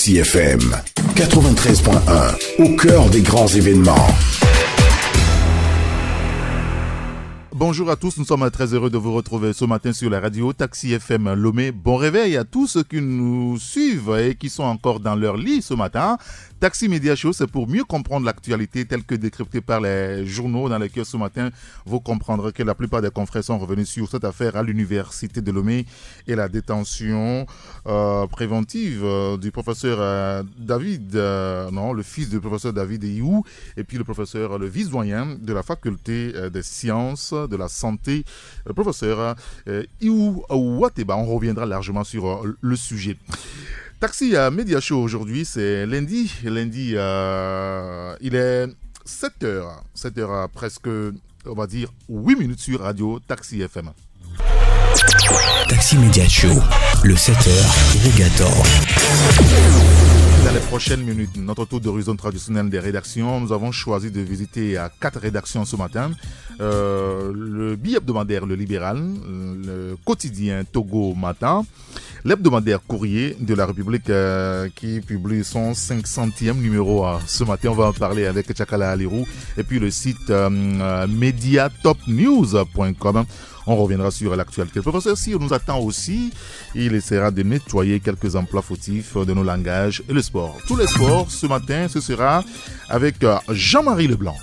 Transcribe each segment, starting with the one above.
Taxi FM 93.1, au cœur des grands événements. Bonjour à tous, nous sommes très heureux de vous retrouver ce matin sur la radio Taxi FM Lomé. Bon réveil à tous ceux qui nous suivent et qui sont encore dans leur lit ce matin. Taxi Media Show, c'est pour mieux comprendre l'actualité telle que décryptée par les journaux dans lesquels ce matin, vous comprendrez que la plupart des confrères sont revenus sur cette affaire à l'université de Lomé et la détention préventive du professeur David, le fils du professeur David Iou, et puis le vice-doyen de la faculté des sciences de la santé, le professeur Iou Wateba. On reviendra largement sur le sujet. Taxi Media Show aujourd'hui, c'est lundi. Lundi, il est 7h presque, on va dire 8 minutes sur radio Taxi FM. Taxi Media Show, le 7h, Irrigator. Dans les prochaines minutes, notre tour d'horizon traditionnel des rédactions, nous avons choisi de visiter 4 rédactions ce matin. Le bi-hebdomadaire Le Libéral, le quotidien Togo Matin, l'hebdomadaire Courrier de la République qui publie son 500e numéro ce matin. On va en parler avec Tchakala Alirou. Et puis le site mediatopnews.com. On reviendra sur l'actualité. Le professeur Sir nous attend aussi. Il essaiera de nettoyer quelques emplois fautifs de nos langages et le sport. Tous les sports, ce matin, ce sera avec Jean-Marie Leblanc.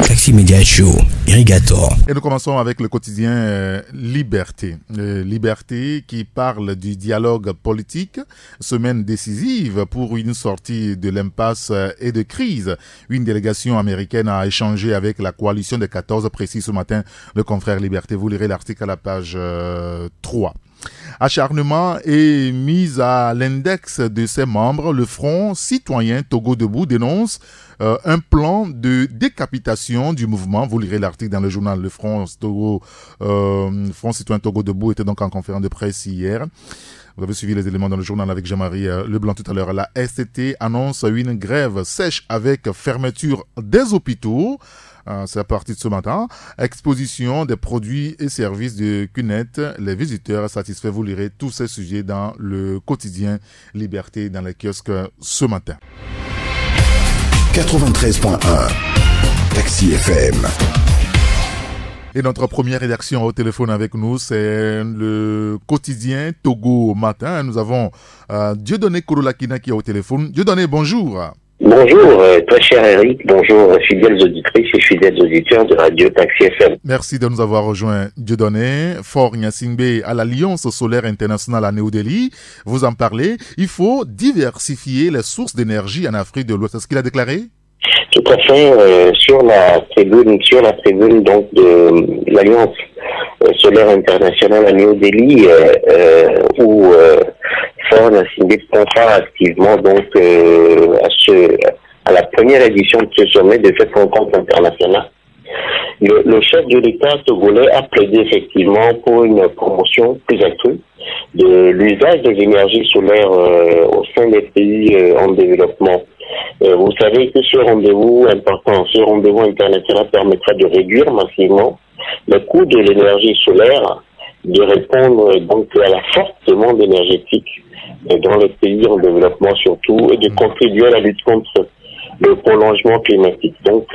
Taxi Media Show, Irrigator. Et nous commençons avec le quotidien Liberté. Liberté qui parle du dialogue politique. Semaine décisive pour une sortie de l'impasse et de crise. Une délégation américaine a échangé avec la coalition des 14, précis ce matin le confrère Liberté. Vous lirez l'article à la page 3. Acharnement et mise à l'index de ses membres, le Front citoyen Togo Debout dénonce un plan de décapitation du mouvement. Vous lirez l'article dans le journal. Le Front citoyen Togo Debout était donc en conférence de presse hier. Vous avez suivi les éléments dans le journal avec Jean-Marie Leblanc tout à l'heure. La STT annonce une grève sèche avec fermeture des hôpitaux. C'est à partir de ce matin. Exposition des produits et services de CUNET. Les visiteurs satisfaits. Vous lirez tous ces sujets dans le quotidien Liberté dans les kiosques ce matin. 93.1 Taxi FM. Et notre première rédaction au téléphone avec nous, c'est le quotidien Togo Matin. Nous avons Dieudonné Korolakina qui est au téléphone. Dieudonné, bonjour. Bonjour, très cher Eric. Bonjour, fidèles auditrices et fidèles auditeurs de Radio Taxi FM. Merci de nous avoir rejoints, Dieudonné. Fort Gnassingbé à l'Alliance solaire internationale à New Delhi. Vous en parlez. Il faut diversifier les sources d'énergie en Afrique de l'Ouest. Est-ce qu'il a déclaré? Tout à fait, sur la tribune donc de l'Alliance solaire internationale à New Delhi, où Fort Gnassingbé prendra activement donc à la première édition de ce sommet de cette rencontre internationale. Le chef de l'État togolais a plaidé effectivement pour une promotion plus accrue de l'usage des énergies solaires au sein des pays en développement. Vous savez que ce rendez-vous international permettra de réduire massivement le coût de l'énergie solaire, de répondre donc à la forte demande énergétique dans les pays en développement surtout, et de contribuer à la lutte contre le prolongement climatique. Donc,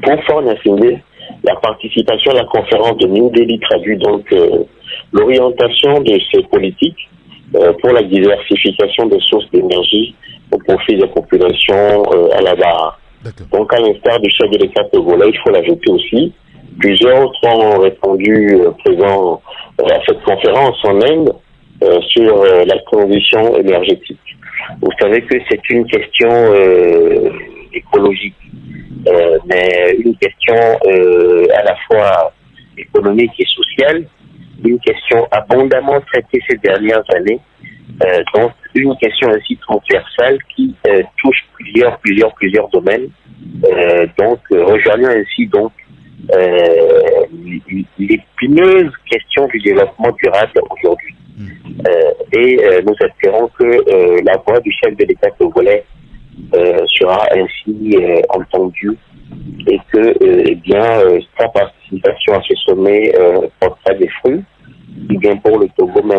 pour Fort Gnassingbé, la participation à la conférence de New Delhi traduit donc l'orientation de ces politiques pour la diversification des sources d'énergie au profit des populations à la barre. Donc, à l'instar du chef de l'État togolais, il faut l'ajouter aussi, plusieurs autres ont répondu présents à cette conférence en Inde sur la transition énergétique. Vous savez que c'est une question écologique, mais une question à la fois économique et sociale, une question abondamment traitée ces dernières années, donc une question aussi transversale qui touche plusieurs domaines, donc rejoignant ainsi donc l'épineuse question du développement durable aujourd'hui. Et nous espérons que la voix du chef de l'État togolais sera ainsi entendue et que sa participation à ce sommet portera des fruits, bien pour le Togo, mais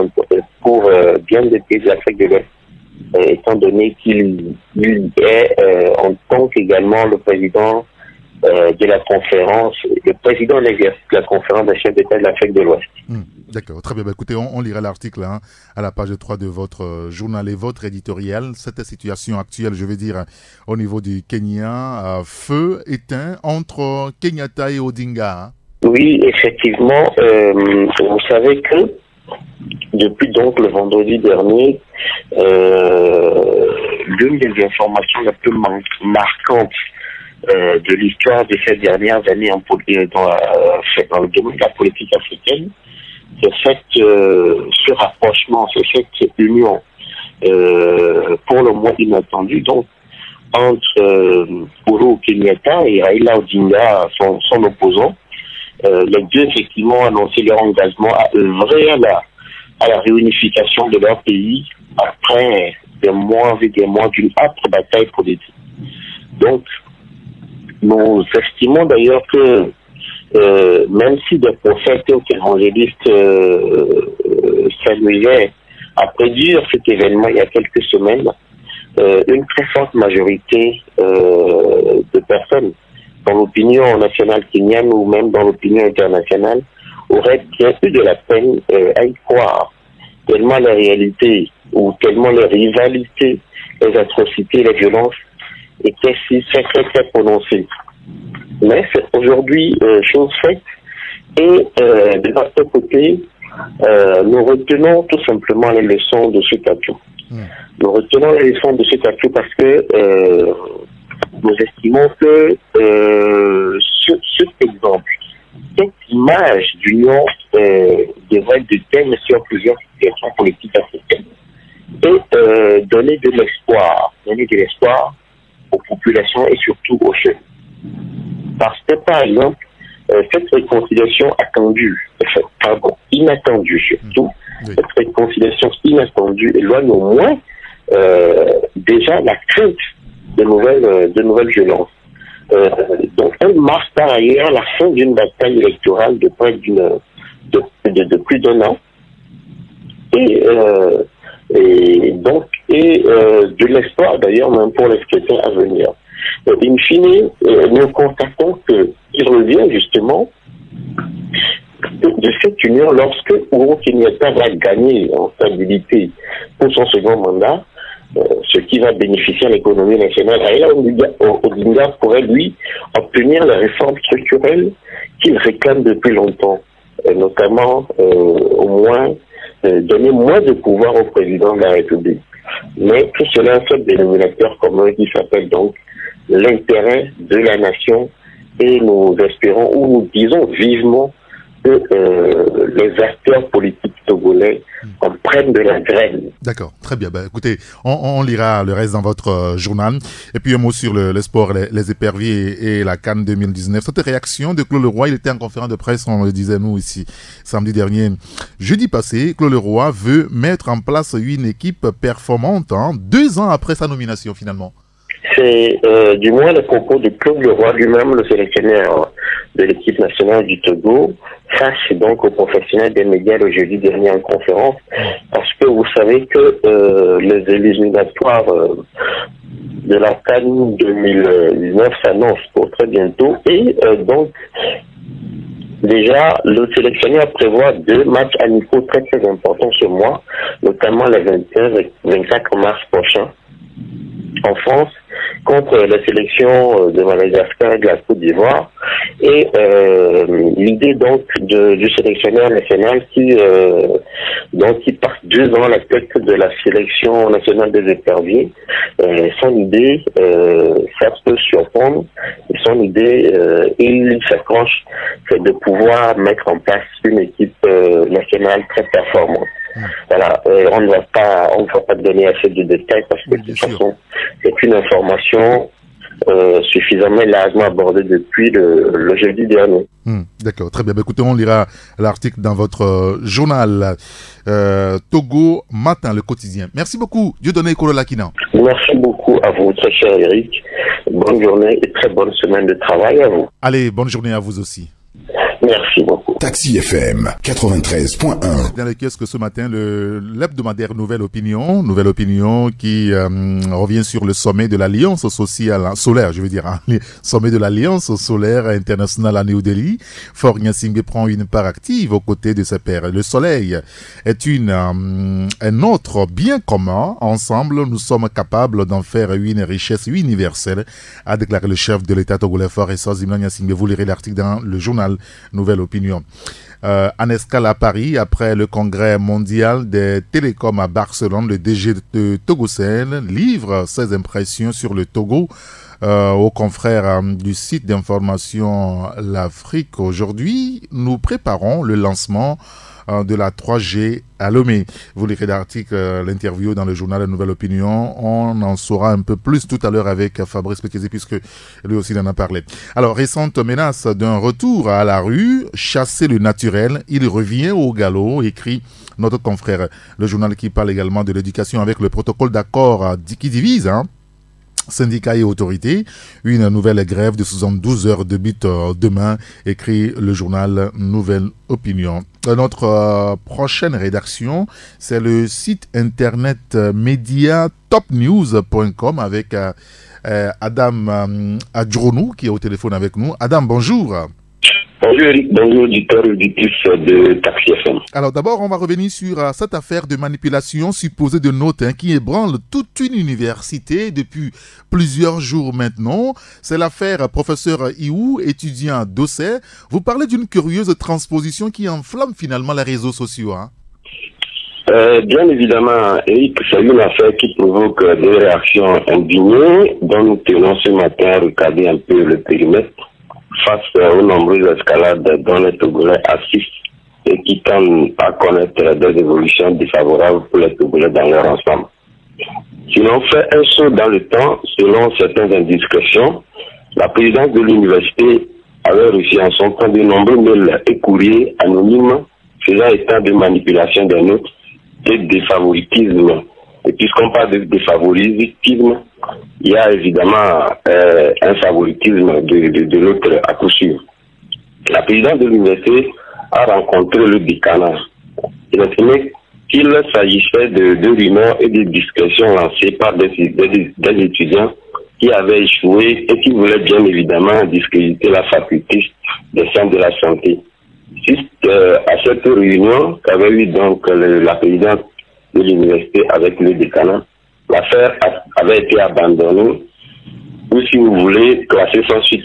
pour bien des pays de l'Afrique de l'Ouest étant donné qu'il est en tant qu'également le président de la conférence, le président de la conférence des chefs d'État de l'Afrique de l'Ouest. D'accord, très bien. Écoutez, on lira l'article à la page 3 de votre journal et votre éditorial. Cette situation actuelle, je veux dire, au niveau du Kenya, feu éteint entre Kenyatta et Odinga. Oui, effectivement, vous savez que depuis donc le vendredi dernier, l'une des informations les plus marquantes de l'histoire de ces dernières années dans le domaine de la politique africaine, c'est ce rapprochement, c'est cette union pour le moins inattendue donc entre Uhuru Kenyatta et Raila Odinga, son opposant. Les deux effectivement ont annoncé leur engagement à œuvrer à la réunification de leur pays après des mois d'une âpre bataille politique. Donc, nous estimons d'ailleurs que même si des prophètes ou évangélistes s'amusaient à prédire cet événement il y a quelques semaines, une très forte majorité de personnes dans l'opinion nationale kenyane ou même dans l'opinion internationale auraient bien eu de la peine à y croire, tellement la réalité ou tellement les rivalités, les atrocités, les violences étaient si très prononcées. Mais c'est aujourd'hui chose faite et de notre côté, nous retenons tout simplement les leçons de ce atout. Nous retenons les leçons de cet atout parce que nous estimons que cet exemple, cette image d'union devrait de thème sur plusieurs situations politiques africaines et donner de l'espoir aux populations et surtout aux jeunes. Parce que, par exemple, cette réconciliation inattendue surtout, cette réconciliation inattendue éloigne au moins déjà la crainte de nouvelles violences. Donc, elle marque par ailleurs la fin d'une bataille électorale de près de plus d'un an. Et de l'espoir d'ailleurs même pour les scrutins à venir. In fine, nous constatons qu'il revient justement de cette union lorsque Uhuru Kenyatta va gagner en stabilité pour son second mandat, ce qui va bénéficier à l'économie nationale. Raila Odinga pourrait lui obtenir la réforme structurelle qu'il réclame depuis longtemps, notamment au moins donner moins de pouvoir au président de la République. Mais tout cela est un seul dénominateur commun qui s'appelle donc l'intérêt de la nation et nous espérons ou nous disons vivement que les acteurs politiques togolais en prennent de la graine. D'accord, très bien. Écoutez, on lira le reste dans votre journal. Et puis un mot sur le sport, les éperviers et la CAN 2019. Cette réaction de Claude Leroy, il était en conférence de presse, on le disait nous ici, samedi dernier. Jeudi passé, Claude Leroy veut mettre en place une équipe performante 2 ans après sa nomination finalement. C'est du moins le propos de Claude Leroy lui-même, le sélectionneur de l'équipe nationale du Togo, face donc aux professionnels des médias le jeudi dernier en conférence, parce que vous savez que les éliminatoires de la CAN 2019 s'annoncent pour très bientôt et donc déjà le sélectionneur prévoit 2 matchs amicaux très importants ce mois, notamment les 21 et 24 mars prochains en France, contre la sélection de Madagascar et de la Côte d'Ivoire. Et l'idée donc du sélectionneur national qui passe 2 ans à la tête de la sélection nationale des éperviers, son idée, ça peut surprendre, son idée, il s'accroche, c'est de pouvoir mettre en place une équipe nationale très performante. Voilà, on ne va pas donner assez de détails parce que de toute façon, c'est une information suffisamment largement abordée depuis le jeudi dernier. D'accord, très bien. Écoutez, on lira l'article dans votre journal Togo Matin, le quotidien. Merci beaucoup, Dieudonné Korolakina. Merci beaucoup à vous, très cher Eric. Bonne journée et très bonne semaine de travail à vous. Allez, bonne journée à vous aussi. Merci beaucoup. Taxi FM 93.1. Dans le kiosque ce matin, l'hebdomadaire Nouvelle Opinion qui revient sur le sommet de l'Alliance solaire, sommet de l'Alliance solaire internationale à New Delhi. Faure Gnassingbé prend une part active aux côtés de ses pairs. Le soleil est un autre bien commun. Ensemble, nous sommes capables d'en faire une richesse universelle, a déclaré le chef de l'État togolais Faure Zimla Gnassingbé. Vous lirez l'article dans le journal Nouvelle Opinion. En escale à Paris, après le congrès mondial des télécoms à Barcelone, le DG de Togocel livre ses impressions sur le Togo aux confrères du site d'information L'Afrique. Aujourd'hui, nous préparons le lancement de la 3G à Lomé. Vous lirez l'article, l'interview dans le journal La Nouvelle Opinion. On en saura un peu plus tout à l'heure avec Fabrice Pekézé, puisque lui aussi il en a parlé. Alors, récente menace d'un retour à la rue, chasser le naturel, il revient au galop, écrit notre confrère. Le journal qui parle également de l'éducation avec le protocole d'accord qui divise, syndicats et autorités, une nouvelle grève de 72 heures de but demain, écrit le journal Nouvelle Opinion. Notre prochaine rédaction, c'est le site internet mediatopnews.com avec Adam Adjrounou qui est au téléphone avec nous. Adam, bonjour. Bonjour Eric, bonjour auditeurs et auditrices de Taxi FM. Alors d'abord, on va revenir sur cette affaire de manipulation supposée de notes qui ébranle toute une université depuis plusieurs jours maintenant. C'est l'affaire professeur Iou, étudiant d'Ossé. Vous parlez d'une curieuse transposition qui enflamme finalement les réseaux sociaux. Bien évidemment, Eric, c'est une affaire qui provoque des réactions indignées dont nous tenons ce matin à regarder un peu le périmètre face aux nombreuses escalades dont les Togolais assistent et qui tendent à connaître des évolutions défavorables pour les Togolais dans leur ensemble. Si l'on fait un saut dans le temps, selon certaines indiscrétions, la présidence de l'université avait reçu en son temps de nombreux mails et courriers anonymes faisant état de manipulation des notes et de favoritisme. Et puisqu'on parle de défavoritisme, il y a évidemment un favoritisme de l'autre à coup sûr. La présidente de l'université a rencontré le décanat. Il a estimé qu'il s'agissait de rumeurs et de discussions lancées par des étudiants qui avaient échoué et qui voulaient bien évidemment discréditer la faculté des sciences de la santé. Suite à cette réunion qu'avait eu donc la présidente de l'université avec le décanat, l'affaire avait été abandonnée ou, si vous voulez, classée sans suite.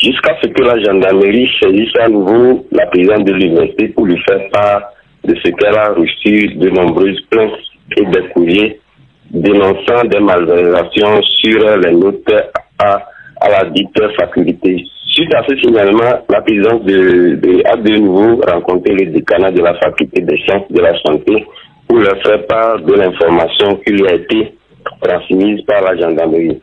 Jusqu'à ce que la gendarmerie saisisse à nouveau la présidente de l'université pour lui faire part de ce qu'elle a reçu de nombreuses plaintes et des courriers dénonçant des malversations sur les notes à la dite faculté. Suite à ce signalement, la présidente a de nouveau rencontré le décanat de la faculté des sciences de la santé pour leur faire part de l'information qui lui a été transmise par la gendarmerie.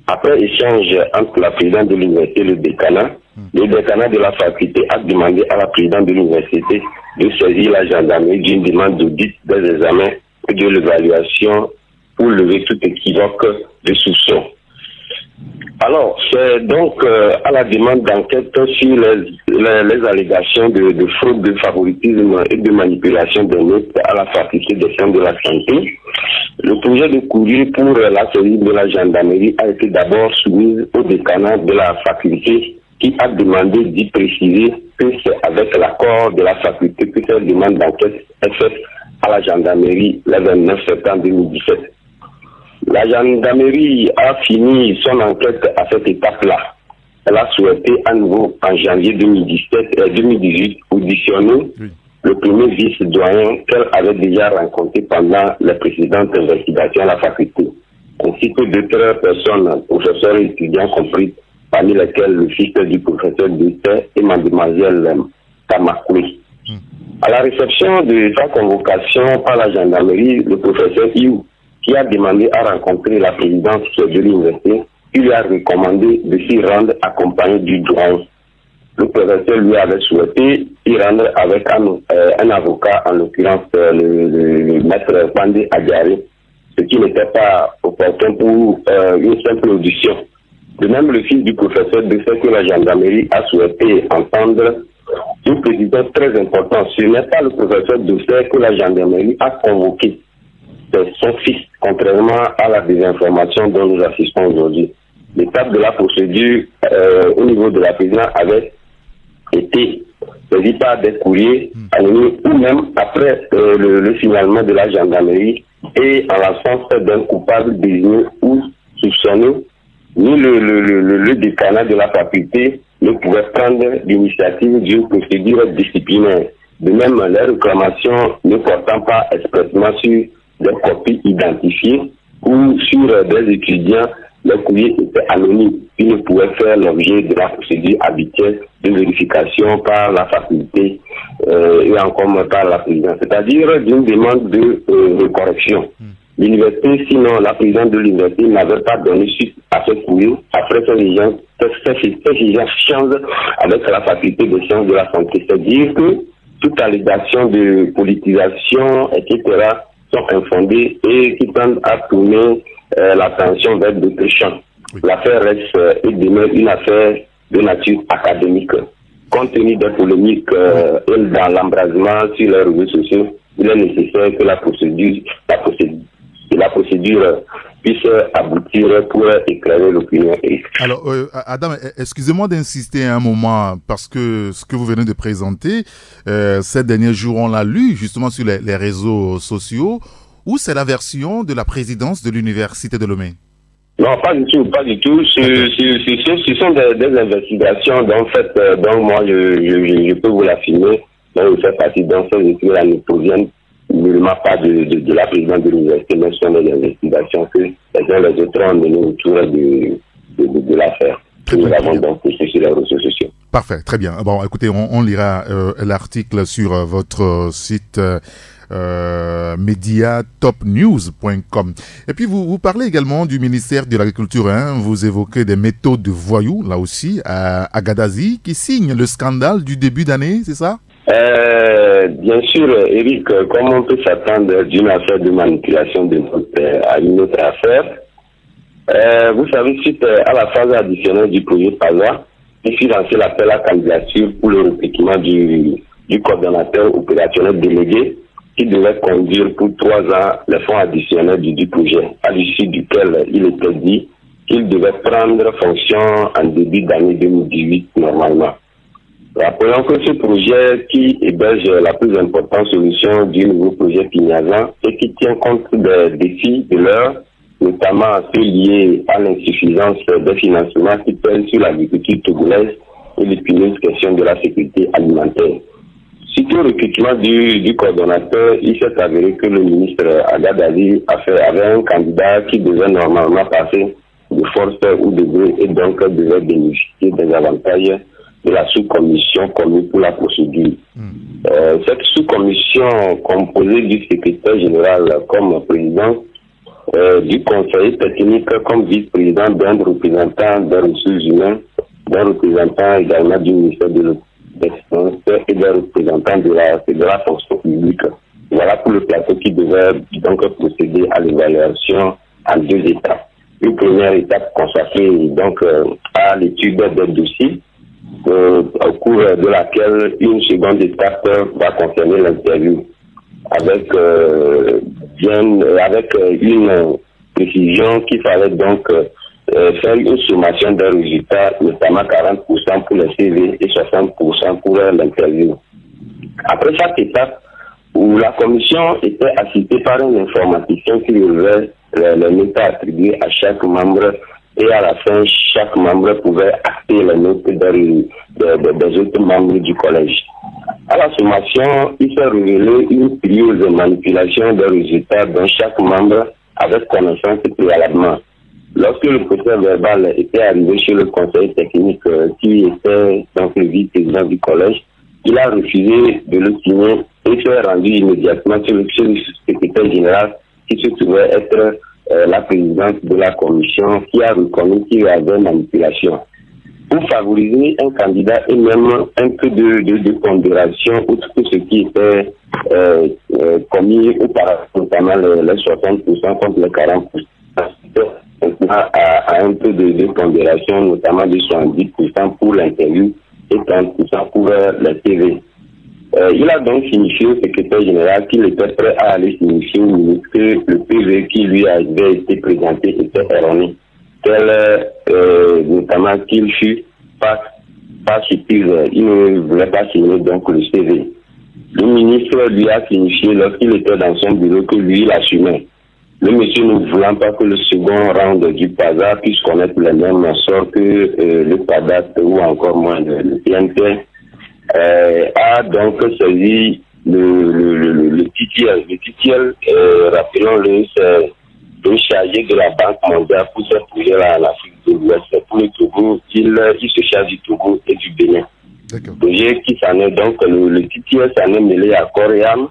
Après échange entre la présidente de l'université et le décanat de la faculté a demandé à la présidente de l'université de saisir la gendarmerie d'une demande d'audit des examens et de l'évaluation pour lever tout équivoque de soupçons. Alors, c'est donc à la demande d'enquête sur les allégations de fraude, de favoritisme et de manipulation des notes à la faculté des sciences de la santé. Le projet de courrier pour la saisie de la gendarmerie a été d'abord soumis au décanat de la faculté qui a demandé d'y préciser que c'est avec l'accord de la faculté que cette demande d'enquête est faite à la gendarmerie le 29 septembre 2017. La gendarmerie a fini son enquête à cette étape-là. Elle a souhaité à nouveau en janvier 2018 auditionner le premier vice-doyen qu'elle avait déjà rencontré pendant les précédentes investigations à la faculté, ainsi que d'autres personnes, professeurs et étudiants compris, parmi lesquels le fils du professeur Duter et mademoiselle Tamakoui. À la réception de sa convocation par la gendarmerie, le professeur Iou, qui a demandé à rencontrer la présidence de l'université, il lui a recommandé de s'y rendre accompagné du doyen. Le professeur lui avait souhaité y rendre avec un avocat, en l'occurrence le maître Pandé Adjari, ce qui n'était pas opportun pour une simple audition. De même, le fils du professeur de ce que la gendarmerie a souhaité entendre une précision très importante. Ce n'est pas le professeur de ce que la gendarmerie a convoqué. C'est son fils, contrairement à la désinformation dont nous assistons aujourd'hui. L'étape de la procédure au niveau de la présidence avait été saisie par des courriers anonymes ou même après le signalement de la gendarmerie et en l'absence d'un coupable désigné ou soupçonné, ni le décanat de la faculté ne pouvait prendre l'initiative d'une procédure disciplinaire. De même, les réclamations ne portant pas expressément sur des copies identifiées ou sur des étudiants, les courriers étaient anonymes. Ils ne pouvaient faire l'objet de la procédure habituelle de vérification par la faculté et encore par la présidence, c'est-à-dire d'une demande de correction. L'université, sinon la présidente de l'université n'avait pas donné suite à ce courrier après ces échanges avec la faculté des sciences de la santé. C'est-à-dire que toute allégation de politisation, etc., sont infondées et qui tendent à tourner l'attention vers d'autres champs. L'affaire reste et demeure une affaire de nature académique. Compte tenu des polémiques et dans l'embrasement sur les réseaux sociaux, il est nécessaire que la procédure puisse aboutir pour éclairer l'opinion. Alors, Adam, excusez-moi d'insister un moment, parce que ce que vous venez de présenter, ces derniers jours, on l'a lu justement sur les réseaux sociaux, où c'est la version de la présidence de l'Université de Lomé. Non, pas du tout, pas du tout. Ce sont des investigations, donc, donc moi, je peux vous l'affirmer, donc je fais partie dans ces études-là, ne proviennent nullement pas de la présidence de l'université, mais ce sont des investigations que les uns les autres ont menées autour de l'affaire. Nous avons donc poussé sur les réseaux sociaux. Parfait, très bien. Bon, écoutez, on lira l'article sur votre site mediatopnews.com. Et puis vous parlez également du ministère de l'Agriculture, hein. Vous évoquez des méthodes de voyous, là aussi, à Gadazi, qui signe le scandale du début d'année, c'est ça? Bien sûr, Eric, comme on peut s'attendre d'une affaire de manipulation de vote à une autre affaire, vous savez, suite à la phase additionnelle du projet PASA, il fut lancé l'appel à candidature pour le recrutement du coordonnateur opérationnel délégué qui devait conduire pour 3 ans les fonds additionnels du projet, à l'issue duquel il était dit qu'il devait prendre fonction en début d'année 2018 normalement. Rappelons que ce projet qui héberge la plus importante solution du nouveau projet Pignazan et qui tient compte des défis de l'heure, notamment ceux liés à l'insuffisance des financements qui pèsent sur l'agriculture togolaise et l'épineuse question de la sécurité alimentaire. Suite au recrutement du coordonnateur, il s'est avéré que le ministre Agad Ali avait un candidat qui devait normalement passer de force ou de gré et donc devait bénéficier des avantages de la sous-commission commune pour la procédure. Cette sous-commission composée du secrétaire général comme président, du conseiller technique comme vice-président, d'un représentant des ressources humaines, d'un représentant également du ministère de l'Excellence et d'un représentant de la fonction publique. Voilà pour le plateau qui devait donc procéder à l'évaluation en 2 étapes. Une première étape consacrée donc à l'étude des dossiers, au cours de laquelle une seconde étape va concerner l'interview avec une précision qu'il fallait donc faire une sommation des résultats, notamment 40% pour les CV et 60% pour l'interview. Après chaque étape, où la commission était assistée par un informaticien qui relevait les notes attribuées à chaque membre, et à la fin, chaque membre pouvait acter les notes des autres membres du collège. À la sommation, il s'est révélé une curieuse manipulation des résultats dont chaque membre avait connaissance préalablement. Lorsque le procès verbal était arrivé chez le conseil technique qui était donc le vice-président du collège, il a refusé de le signer et s'est rendu immédiatement chez le secrétaire général qui se trouvait être la présidente de la commission qui a reconnu qu'il y avait manipulation. Pour favoriser un candidat et même un peu de pondération, outre que ce qui était commis auparavant, notamment les 60% contre les 40%, maintenant à un taux de pondération, notamment de 70% pour l'interview et 30% pour la TV. Il a donc signifié au secrétaire général qu'il était prêt à aller signifier au ministre que le PV qui lui avait été présenté était erroné, notamment qu'il fut pas subtil, il ne voulait pas signer donc le CV. Le ministre lui a signifié lorsqu'il était dans son bureau que lui il assumait. Le monsieur ne voulant pas que le second round du PASA puisse connaître les mêmes sorts que le PADAT ou encore moins le TNT, a donc saisi le TTL. Le TTL, rappelons-le, c'est le chargé de la Banque mondiale pour ce projet-là en Afrique de l'Ouest. Pour le Togo, il se charge du Togo et du Bénin. Le projet qui s'en est donc, le TTL s'en est mêlé à corps et âme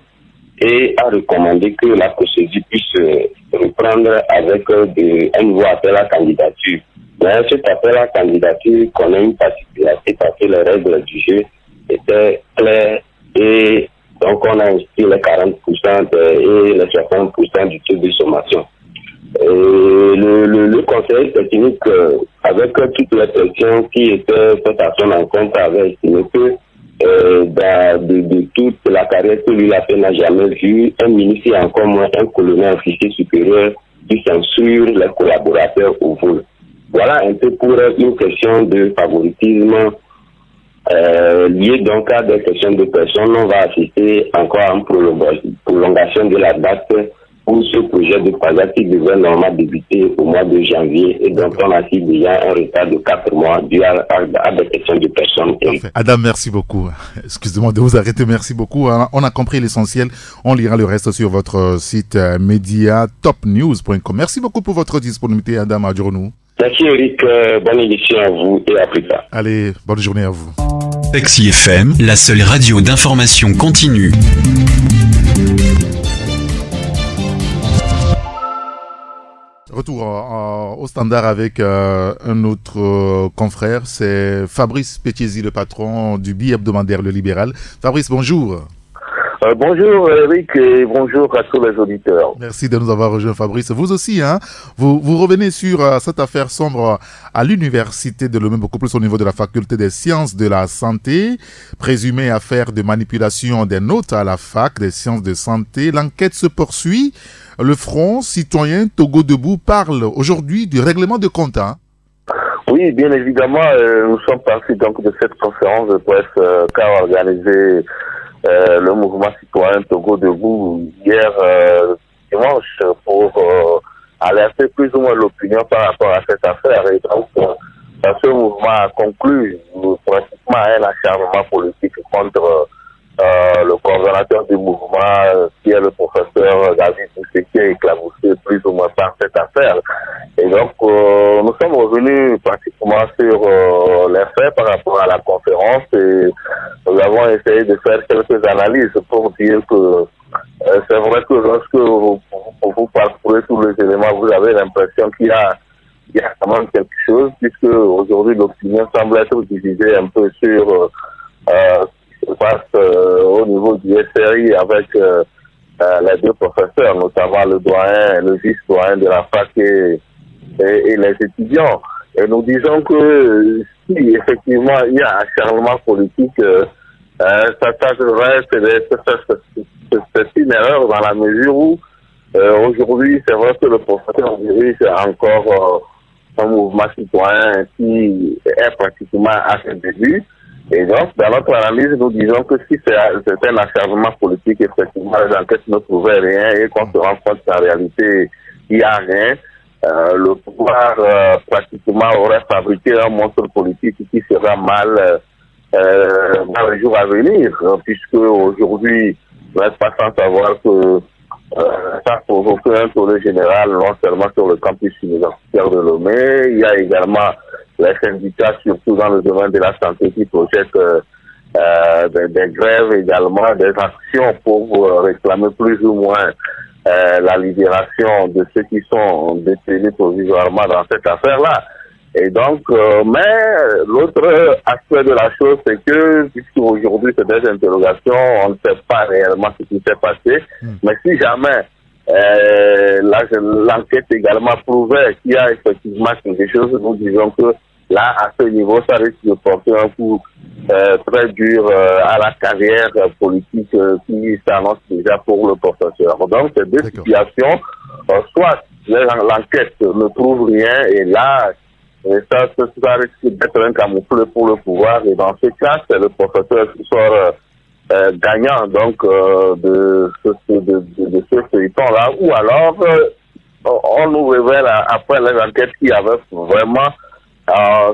et a recommandé que la procédure puisse reprendre avec un nouveau appel à candidature. Mais cet appel à candidature connaît une particularité parce que les règles du jeu étaient claires et donc on a inscrit les 40% et les 60% du taux de sommation. Le conseil technique, avec toutes les questions qui étaient faites à son encontre, avait estimé que de toute la carrière que lui a fait, n'a jamais vu un ministre et encore moins un colonel officier supérieur qui censure les collaborateurs au vol. Voilà un peu pour une question de favoritisme liée donc à des questions de personnes. On va assister encore à une prolongation de la date pour ce projet de PASA qui devait normalement débuter au mois de janvier et donc on a déjà un retard de 4 mois dû à des questions de personnes. Adam, merci beaucoup. Excusez-moi de vous arrêter, merci beaucoup. On a compris l'essentiel. On lira le reste sur votre site mediatopnews.com. Merci beaucoup pour votre disponibilité, Adam Adjourounou. Merci Eric, bonne émission à vous et à plus tard. Allez, bonne journée à vous. Taxi FM, la seule radio d'information continue. Retour au standard avec un autre confrère, c'est Fabrice Pétiesi, le patron du bi-hebdomadaire Le Libéral. Fabrice, bonjour. Bonjour Eric et bonjour à tous les auditeurs. Merci de nous avoir rejoint, Fabrice. Vous aussi, hein, vous revenez sur cette affaire sombre à l'université de Lomé, beaucoup plus au niveau de la faculté des sciences de la santé, présumée affaire de manipulation des notes à la fac des sciences de santé. L'enquête se poursuit. Le Front citoyen Togo Debout parle aujourd'hui du règlement de compte. Hein. Oui, bien évidemment, nous sommes partis donc de cette conférence de presse qu'a organisée le mouvement citoyen Togo Debout hier dimanche pour alerter plus ou moins l'opinion par rapport à cette affaire. Et donc, ce mouvement a conclu pratiquement un acharnement politique contre le coordonnateur du mouvement, qui est le professeur David Boucher, qui est éclaboussé plus ou moins par cette affaire. Et donc, nous sommes revenus pratiquement sur les faits par rapport à la conférence et nous avons essayé de faire quelques analyses pour dire que c'est vrai que lorsque vous parcourez tous les éléments, vous avez l'impression qu'il y a quand même quelque chose, puisque aujourd'hui l'opinion semble être divisée un peu sur ce qui se passe au niveau du SRI avec les deux professeurs, notamment le doyen et le vice-doyen de la fac et les étudiants. Et nous disons que si effectivement il y a un acharnement politique, ça s'agirait, c'est une erreur dans la mesure où aujourd'hui c'est vrai que le professeur dirige encore un mouvement citoyen qui est pratiquement à ses débuts. Et donc, dans notre analyse, nous disons que si c'est un acharnement politique, effectivement, les enquêtes ne trouvaient rien et qu'on se rend compte qu'en réalité, il n'y a rien. Le pouvoir, pratiquement, aurait fabriqué un monstre politique qui sera mal dans les jours à venir, puisque aujourd'hui, vous n'êtes pas sans savoir que ça a provoqué un tollé général, non seulement sur le campus universitaire de Lomé, il y a également les syndicats, surtout dans le domaine de la santé, qui projettent des grèves également, des actions pour réclamer plus ou moins la libération de ceux qui sont détenus provisoirement dans cette affaire-là. Et donc, mais l'autre aspect de la chose, c'est que, puisque aujourd'hui c'est des interrogations, on ne sait pas réellement ce qui s'est passé, mais si jamais L'enquête également prouvait qu'il y a effectivement quelque chose. Nous disons que là, à ce niveau, ça risque de porter un coup très dur à la carrière politique qui s'annonce déjà pour le professeur. Donc, ces deux situations, soit l'enquête ne prouve rien et là, ça risque d'être un camouflet pour le pouvoir et dans ce cas, c'est le professeur qui sort gagnant donc de ce feuilleton-là, ou alors on nous révèle après les enquêtes qu'il y avait vraiment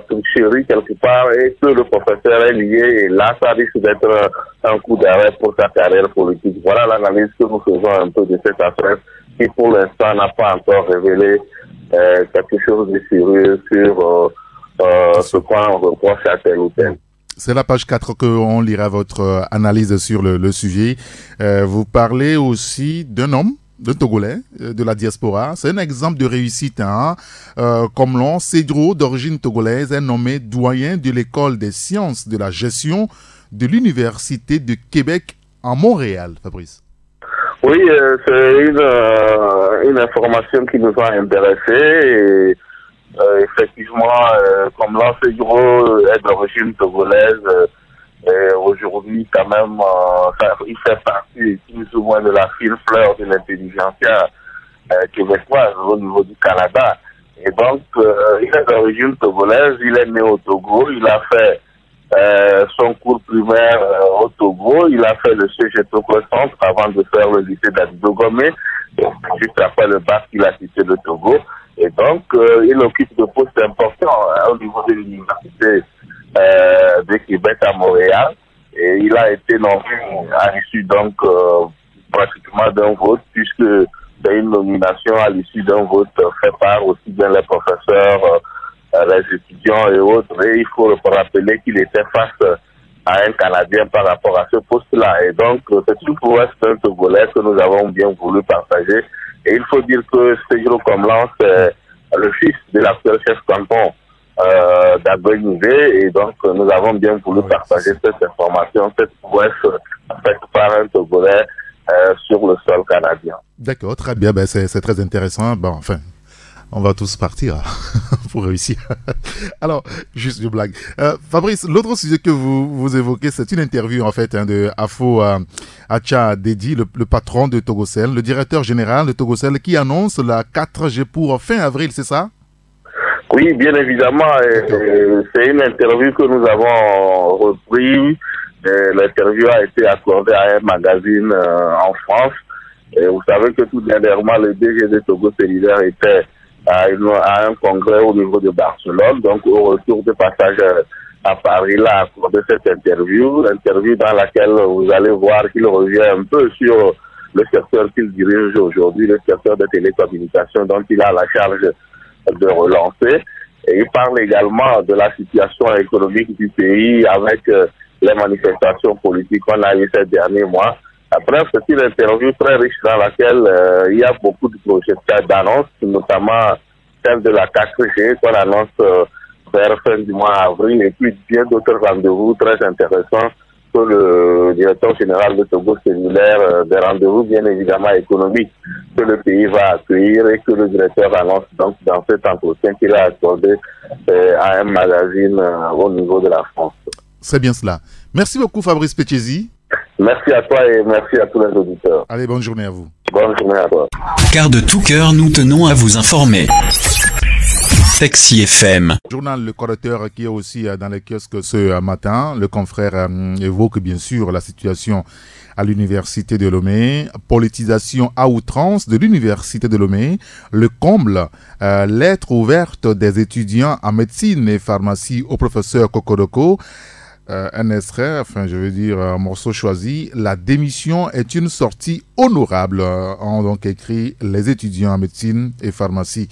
tricherie quelque part et que le professeur est lié, et là ça risque d'être un coup d'arrêt pour sa carrière politique. Voilà l'analyse que nous faisons un peu de cette affaire qui pour l'instant n'a pas encore révélé quelque chose de sérieux sur ce qu'on reproche à tel ou tel. C'est la page 4 qu'on lira votre analyse sur le sujet. Vous parlez aussi d'un homme, d'un Togolais, de la diaspora. C'est un exemple de réussite. Comme l'on, Cédro, d'origine togolaise, est nommé doyen de l'école des sciences de la gestion de l'Université de Québec en Montréal. Fabrice. Oui, c'est une information qui nous a intéressés. Et effectivement, comme l'enseignant est d'origine togolaise, aujourd'hui quand même, il fait partie plus ou moins de la fine fleur de l'intelligentsia québécoise au niveau du Canada. Et donc, il est d'origine togolaise, il est né au Togo, il a fait son cours primaire au Togo, il a fait le CG Togo Centre avant de faire le lycée d'Abidogomé. Juste après le bac, il a quitté le Togo. Et donc, il occupe de postes importants au niveau de l'Université de Québec à Montréal. Et il a été nommé à l'issue donc pratiquement d'un vote, puisque c'est une nomination à l'issue d'un vote fait par aussi bien les professeurs, les étudiants et autres. Et il faut rappeler qu'il était face à un Canadien par rapport à ce poste-là. Et donc, c'est une prouesse d'un Togolais que nous avons bien voulu partager. Et il faut dire que Cédro Komlan, c'est le fils de l'actuel chef canton d'Agbenivé. Et donc, nous avons bien voulu partager cette information, cette prouesse faite par un Togolais sur le sol canadien. D'accord, très bien. Ben, c'est très intéressant. Bon, enfin, on va tous partir pour réussir. Alors, juste une blague. Fabrice, l'autre sujet que vous évoquez, c'est une interview en fait de Afo Acha Dedi, le patron de Togocel, le directeur général de Togocel, qui annonce la 4G pour fin avril, c'est ça? Oui, bien évidemment. C'est une interview que nous avons reprise. L'interview a été accordée à un magazine en France. Et vous savez que tout dernièrement, le DG de Togo Solidaire était à un congrès au niveau de Barcelone. Donc, au retour de passage à Paris, là, accordé cette interview dans laquelle vous allez voir qu'il revient un peu sur le secteur qu'il dirige aujourd'hui, le secteur de télécommunications dont il a la charge de relancer. Et il parle également de la situation économique du pays avec les manifestations politiques qu'on a eues ces derniers mois. Après, c'est une interview très riche dans laquelle il y a beaucoup de projets d'annonces, notamment celle de la 4G qu'on annonce vers fin du mois avril, et puis bien d'autres rendez-vous très intéressants que le directeur général de Togo Cellulaire, des rendez-vous bien évidemment économiques que le pays va accueillir et que le directeur annonce donc dans cet entretien qu'il a accordé à un magazine au niveau de la France. C'est bien cela. Merci beaucoup Fabrice Pechesi. Merci à toi et merci à tous les auditeurs. Allez, bonne journée à vous. Bonne journée à toi. Car de tout cœur, nous tenons à vous informer. Taxi FM. Journal Le Correcteur qui est aussi dans les kiosques ce matin. Le confrère évoque bien sûr la situation à l'université de Lomé. Politisation à outrance de l'université de Lomé. Le comble, lettre ouverte des étudiants en médecine et pharmacie au professeur Kokoroko. Un extrait, enfin je veux dire un morceau choisi. La démission est une sortie honorable, ont donc écrit les étudiants en médecine et pharmacie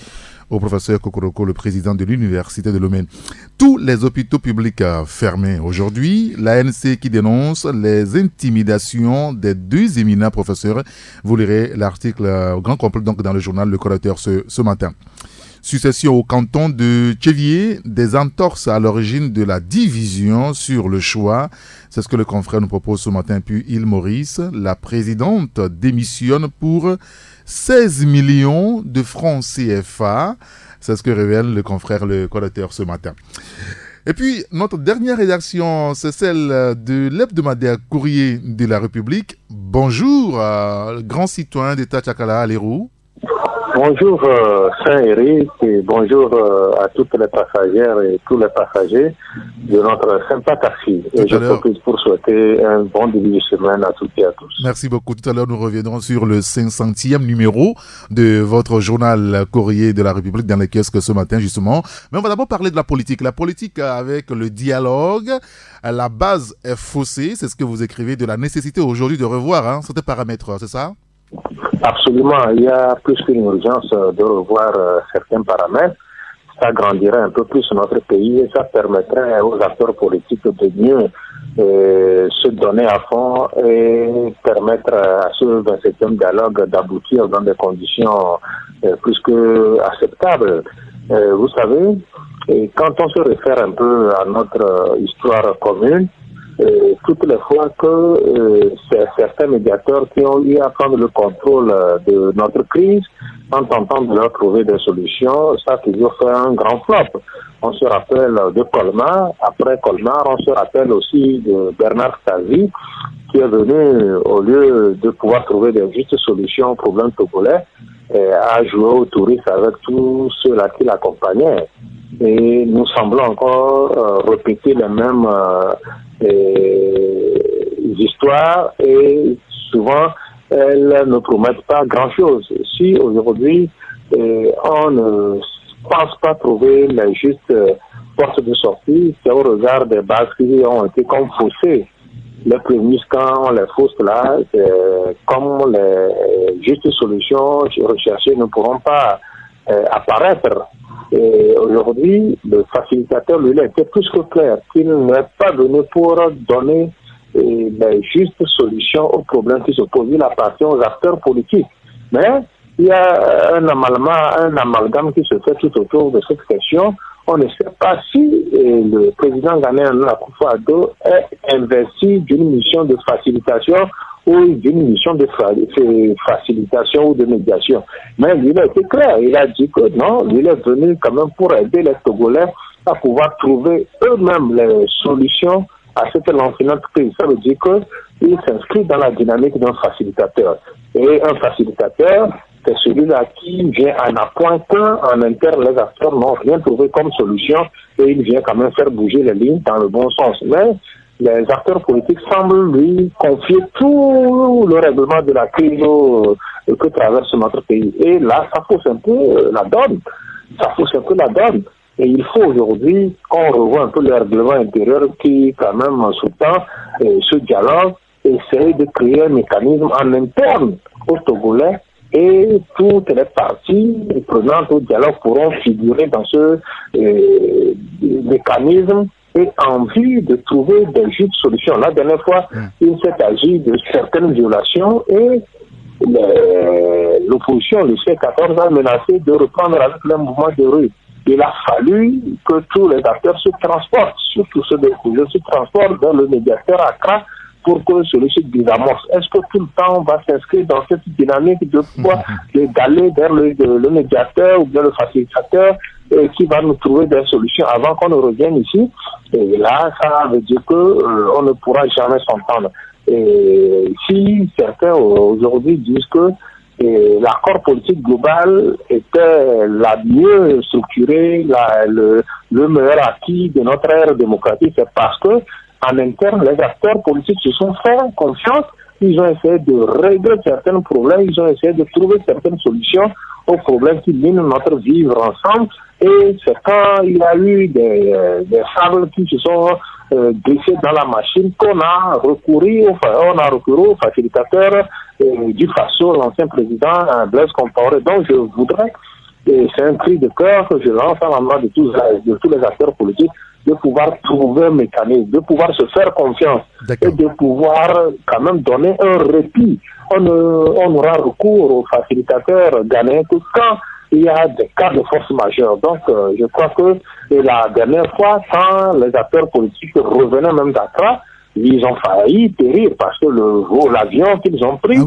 au professeur Kokoroko, le président de l'université de Lomé. Tous les hôpitaux publics fermés aujourd'hui. L'ANC qui dénonce les intimidations des deux éminents professeurs. Vous lirez l'article au grand complet donc dans le journal Le Correcteur ce matin. Succession au canton de Tchévier, des entorses à l'origine de la division sur le choix. C'est ce que le confrère nous propose ce matin. Puis Île Maurice, la présidente démissionne pour 16 millions de francs CFA. C'est ce que révèle le confrère, le collecteur ce matin. Et puis, notre dernière rédaction, c'est celle de l'hebdomadaire Courrier de la République. Bonjour, grand citoyen d'État Tchakala, Alérou. Bonjour Saint-Éric et bonjour à toutes les passagères et tous les passagers de notre sympa taxi. Et je profite pour souhaiter un bon début de semaine à toutes et à tous. Merci beaucoup. Tout à l'heure, nous reviendrons sur le 500e numéro de votre journal Courrier de la République dans les kiosques ce matin, justement. Mais on va d'abord parler de la politique. La politique avec le dialogue. La base est faussée. C'est ce que vous écrivez, de la nécessité aujourd'hui de revoir certains paramètres, c'est ça? Absolument, il y a plus qu'une urgence de revoir certains paramètres. Ça agrandirait un peu plus notre pays et ça permettrait aux acteurs politiques de mieux se donner à fond et permettre à ce 27e dialogue d'aboutir dans des conditions plus que acceptables. Vous savez, et quand on se réfère un peu à notre histoire commune, toutes les fois que certains médiateurs qui ont eu à prendre le contrôle de notre crise, en tentant de leur trouver des solutions, ça a toujours fait un grand flop. On se rappelle de Colmar, après Colmar, on se rappelle aussi de Bernard Stasi, qui est venu, au lieu de pouvoir trouver des justes solutions aux problèmes togolais, a joué au touriste avec tous ceux-là qui l'accompagnaient. Et nous semblons encore répéter les mêmes histoires et souvent elles ne promettent pas grand-chose. Si aujourd'hui on ne pense pas trouver les justes portes de sortie, c'est au regard des bases qui ont été comme faussées. Les prémices, quand on les fausse là, comme les justes solutions recherchées ne pourront pas apparaître. Et aujourd'hui, le facilitateur, lui, a été plus que clair qu'il n'est pas venu pour donner les justes solutions aux problèmes qui se posent. Il appartient aux acteurs politiques. Mais il y a un amalgame qui se fait tout autour de cette question. On ne sait pas si le président ghanéen Akufo-Addo est investi d'une mission de facilitation ou d'une mission de facilitation ou de médiation. Mais lui, il a été clair. Il a dit que non, lui, il est venu quand même pour aider les Togolais à pouvoir trouver eux-mêmes les solutions à cette lancinante crise. Ça veut dire qu'il s'inscrit dans la dynamique d'un facilitateur. Et un facilitateur, c'est celui-là qui vient en appoint qu'en interne, les acteurs n'ont rien trouvé comme solution et il vient quand même faire bouger les lignes dans le bon sens. Mais les acteurs politiques semblent lui confier tout le règlement de la crise que traverse notre pays. Et là, ça fausse un peu la donne. Et il faut aujourd'hui qu'on revoie un peu le règlement intérieur qui, quand même, sous-tend ce dialogue, essayer de créer un mécanisme en interne au Togolais et toutes les parties prenantes au dialogue pourront figurer dans ce mécanisme et en vue de trouver des justes solutions. La dernière fois, il s'est agi de certaines violations et l'opposition, le C14, a menacé de reprendre avec le mouvement de rue. Il a fallu que tous les acteurs se transportent, surtout ceux de l'opposition, se transportent vers le médiateur Accra pour que celui-ci désamorce. Est-ce que tout le temps on va s'inscrire dans cette dynamique de pouvoir d'aller vers le médiateur ou bien le facilitateur qui va nous trouver des solutions avant qu'on ne revienne ici? Et là, ça veut dire que on ne pourra jamais s'entendre. Et si certains aujourd'hui disent que l'accord politique global était la mieux structurée, le meilleur acquis de notre ère démocratique, c'est parce que en interne, les acteurs politiques se sont fait confiance, ils ont essayé de régler certains problèmes, ils ont essayé de trouver certaines solutions aux problèmes qui minent notre vivre ensemble. Et c'est quand il y a eu des sables qui se sont glissés dans la machine qu'on a recouru au facilitateur du FASO, l'ancien président Blaise Compaoré. Donc je voudrais, et c'est un cri de cœur que je lance à l'endroit de tous les acteurs politiques, de pouvoir trouver un mécanisme, de pouvoir se faire confiance et de pouvoir quand même donner un répit. On aura recours aux facilitateurs ghanéens que quand il y a des cas de force majeure. Donc, je crois que la dernière fois, quand les acteurs politiques revenaient même d'Accra, ils ont failli périr parce que l'avion qu'ils ont pris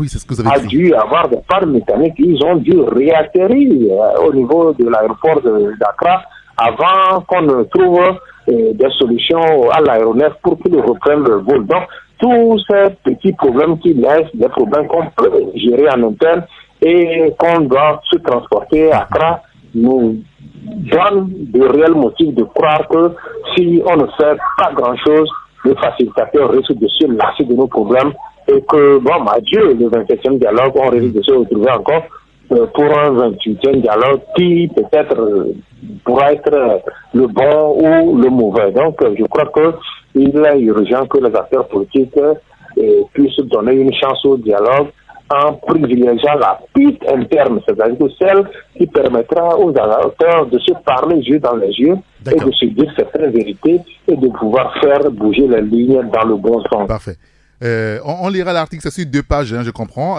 a dû avoir des parts mécaniques. Ils ont dû réatterrir au niveau de l'aéroport d'Accra avant qu'on ne trouve des solutions à l'aéronef pour qu'ils reprennent le vol. Donc, tous ces petits problèmes qui laissent des problèmes qu'on peut gérer en interne et qu'on doit se transporter à Accra nous donne de réels motifs de croire que si on ne fait pas grand-chose, le facilitateur risque de se lasser de nos problèmes et que, bon, adieu, le 27e dialogue, on risque de se retrouver encore pour un 28e dialogue qui peut-être pourra être le bon ou le mauvais. Donc, je crois qu'il est urgent que les acteurs politiques puissent donner une chance au dialogue en privilégiant la piste interne, c'est-à-dire celle qui permettra aux acteurs de se parler yeux dans les yeux et de se dire certaines vérités et de pouvoir faire bouger les lignes dans le bon sens. Parfait. On lira l'article, c'est sur 2 pages, je comprends.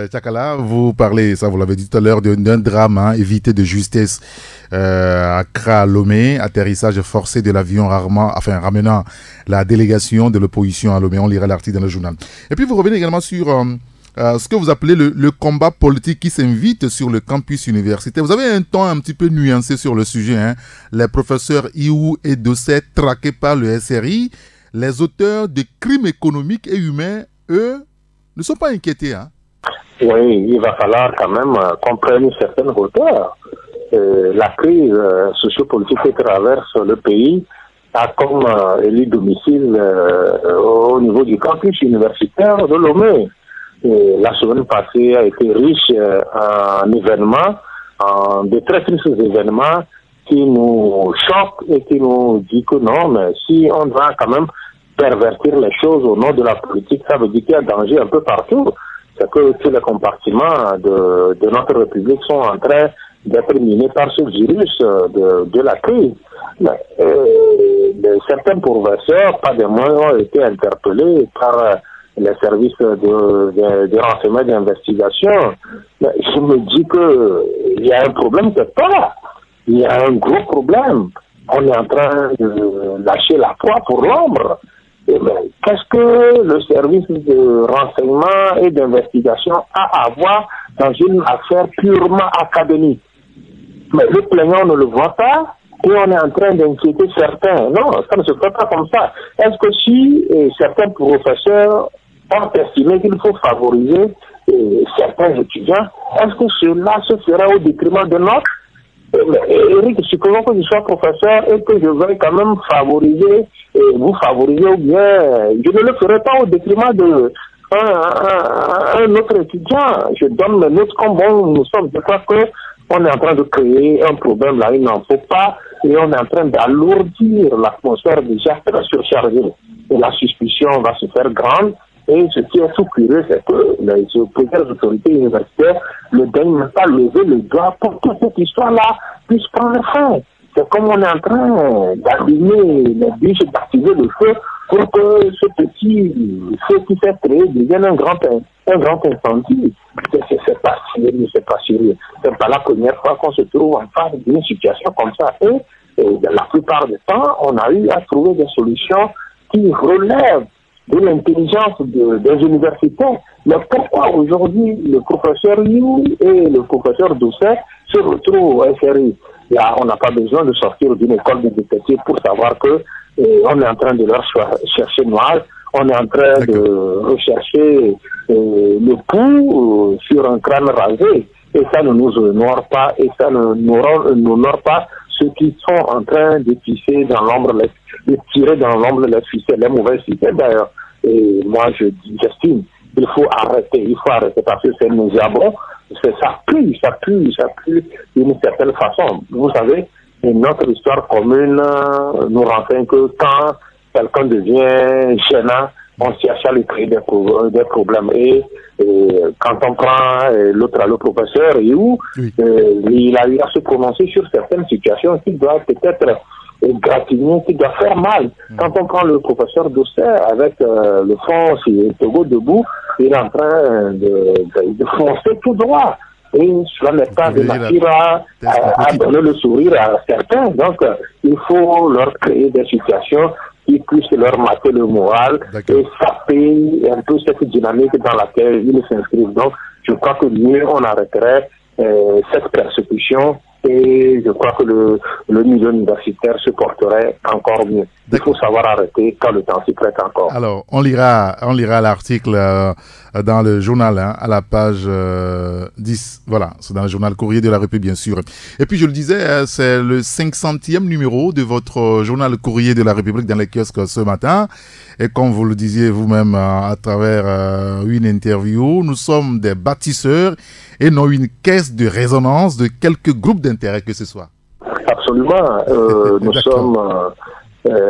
Tchakala, vous parlez, ça vous l'avez dit tout à l'heure, d'un drame évité de justesse à Accra-Lomé, atterrissage forcé de l'avion ramenant la délégation de l'opposition à Lomé. On lira l'article dans le journal. Et puis vous revenez également sur ce que vous appelez le combat politique qui s'invite sur le campus universitaire. Vous avez un ton un petit peu nuancé sur le sujet. Les professeurs Iou et Dosset traqués par le SRI. Les auteurs de crimes économiques et humains, eux, ne sont pas inquiétés. Oui, il va falloir quand même qu'on prenne une certaine hauteur. La crise sociopolitique qui traverse le pays a comme élu domicile au niveau du campus universitaire de Lomé. La semaine passée a été riche en événements, en de très tristes événements qui nous choquent et qui nous disent que non, mais si on doit quand même pervertir les choses au nom de la politique, ça veut dire qu'il y a danger un peu partout. C'est que tous les compartiments de notre République sont en train d'être minés par ce virus de la crise. Mais, certains professeurs, pas des moyens, ont été interpellés par les services de renseignement et d'investigation. Mais je me dis qu'il y a un problème quelque part. Il y a un gros problème. On est en train de lâcher la proie pour l'ombre. Qu'est-ce que le service de renseignement et d'investigation a à voir dans une affaire purement académique? Mais le plaignant ne le voit pas et on est en train d'inquiéter certains. Non, ça ne se fait pas comme ça. Est-ce que si certains professeurs ont estimé qu'il faut favoriser certains étudiants, est-ce que cela se fera au détriment de notre? Eric, supposons que je sois professeur et que je veuille quand même favoriser, vous favoriser ou bien, je ne le ferai pas au détriment de un autre étudiant. Je donne mes notes comme bon nous sommes. Je crois qu'on est en train de créer un problème là, il n'en faut pas, et on est en train d'alourdir l'atmosphère déjà très surchargée. Et la suspicion va se faire grande. Et ce qui est tout curieux, c'est que les autorités universitaires ne daignent même pas lever le doigt pour que cette histoire-là puisse prendre fin. C'est comme on est en train d'allumer les bûches, d'activer le feu pour que ce petit feu qui s'est créé devienne un grand incendie. C'est pas sérieux, c'est pas sérieux. C'est pas la première fois qu'on se trouve en face d'une situation comme ça. Et la plupart du temps, on a eu à trouver des solutions qui relèvent de l'intelligence des universitaires. Mais pourquoi aujourd'hui le professeur Liu et le professeur Doucet se retrouvent au SRI? Là, on n'a pas besoin de sortir d'une école de détective pour savoir que on est en train de leur chercher noir, on est en train de rechercher le pouls sur un crâne rasé. Et ça ne nous honore pas, et ça ne nous honore pas ceux qui sont en train de tisser dans l'ombre, de tirer dans l'ombre les ficelles, les mauvaises ficelles d'ailleurs. Et moi, j'estime qu'il faut arrêter, parce que c'est nauséabond, ça pue d'une certaine façon. Vous savez, notre histoire commune nous renseigne que quand quelqu'un devient gênant, on cherche à lui créer des problèmes. Et quand on prend le professeur, il a eu à se prononcer sur certaines situations qui doivent peut-être gratigner, qui doivent faire mal. Quand on prend le professeur Doucet avec le fonds Togo debout, il est en train de foncer tout droit. Et cela n'est pas de nature à donner le sourire à certains. Donc, il faut leur créer des situations qui puissent leur mater le moral et saper un peu cette dynamique dans laquelle ils s'inscrivent. Donc, je crois que mieux on arrêterait cette persécution et je crois que le milieu universitaire se porterait encore mieux. Il faut savoir arrêter quand le temps s'y prête encore. Alors, on lira l'article dans le journal, à la page 10. Voilà, c'est dans le journal Courrier de la République, bien sûr. Et puis, je le disais, c'est le 500e numéro de votre journal Courrier de la République dans les kiosques ce matin. Et comme vous le disiez vous-même à travers une interview, nous sommes des bâtisseurs et non une caisse de résonance de quelques groupes d'intérêt que ce soit. Absolument. Nous sommes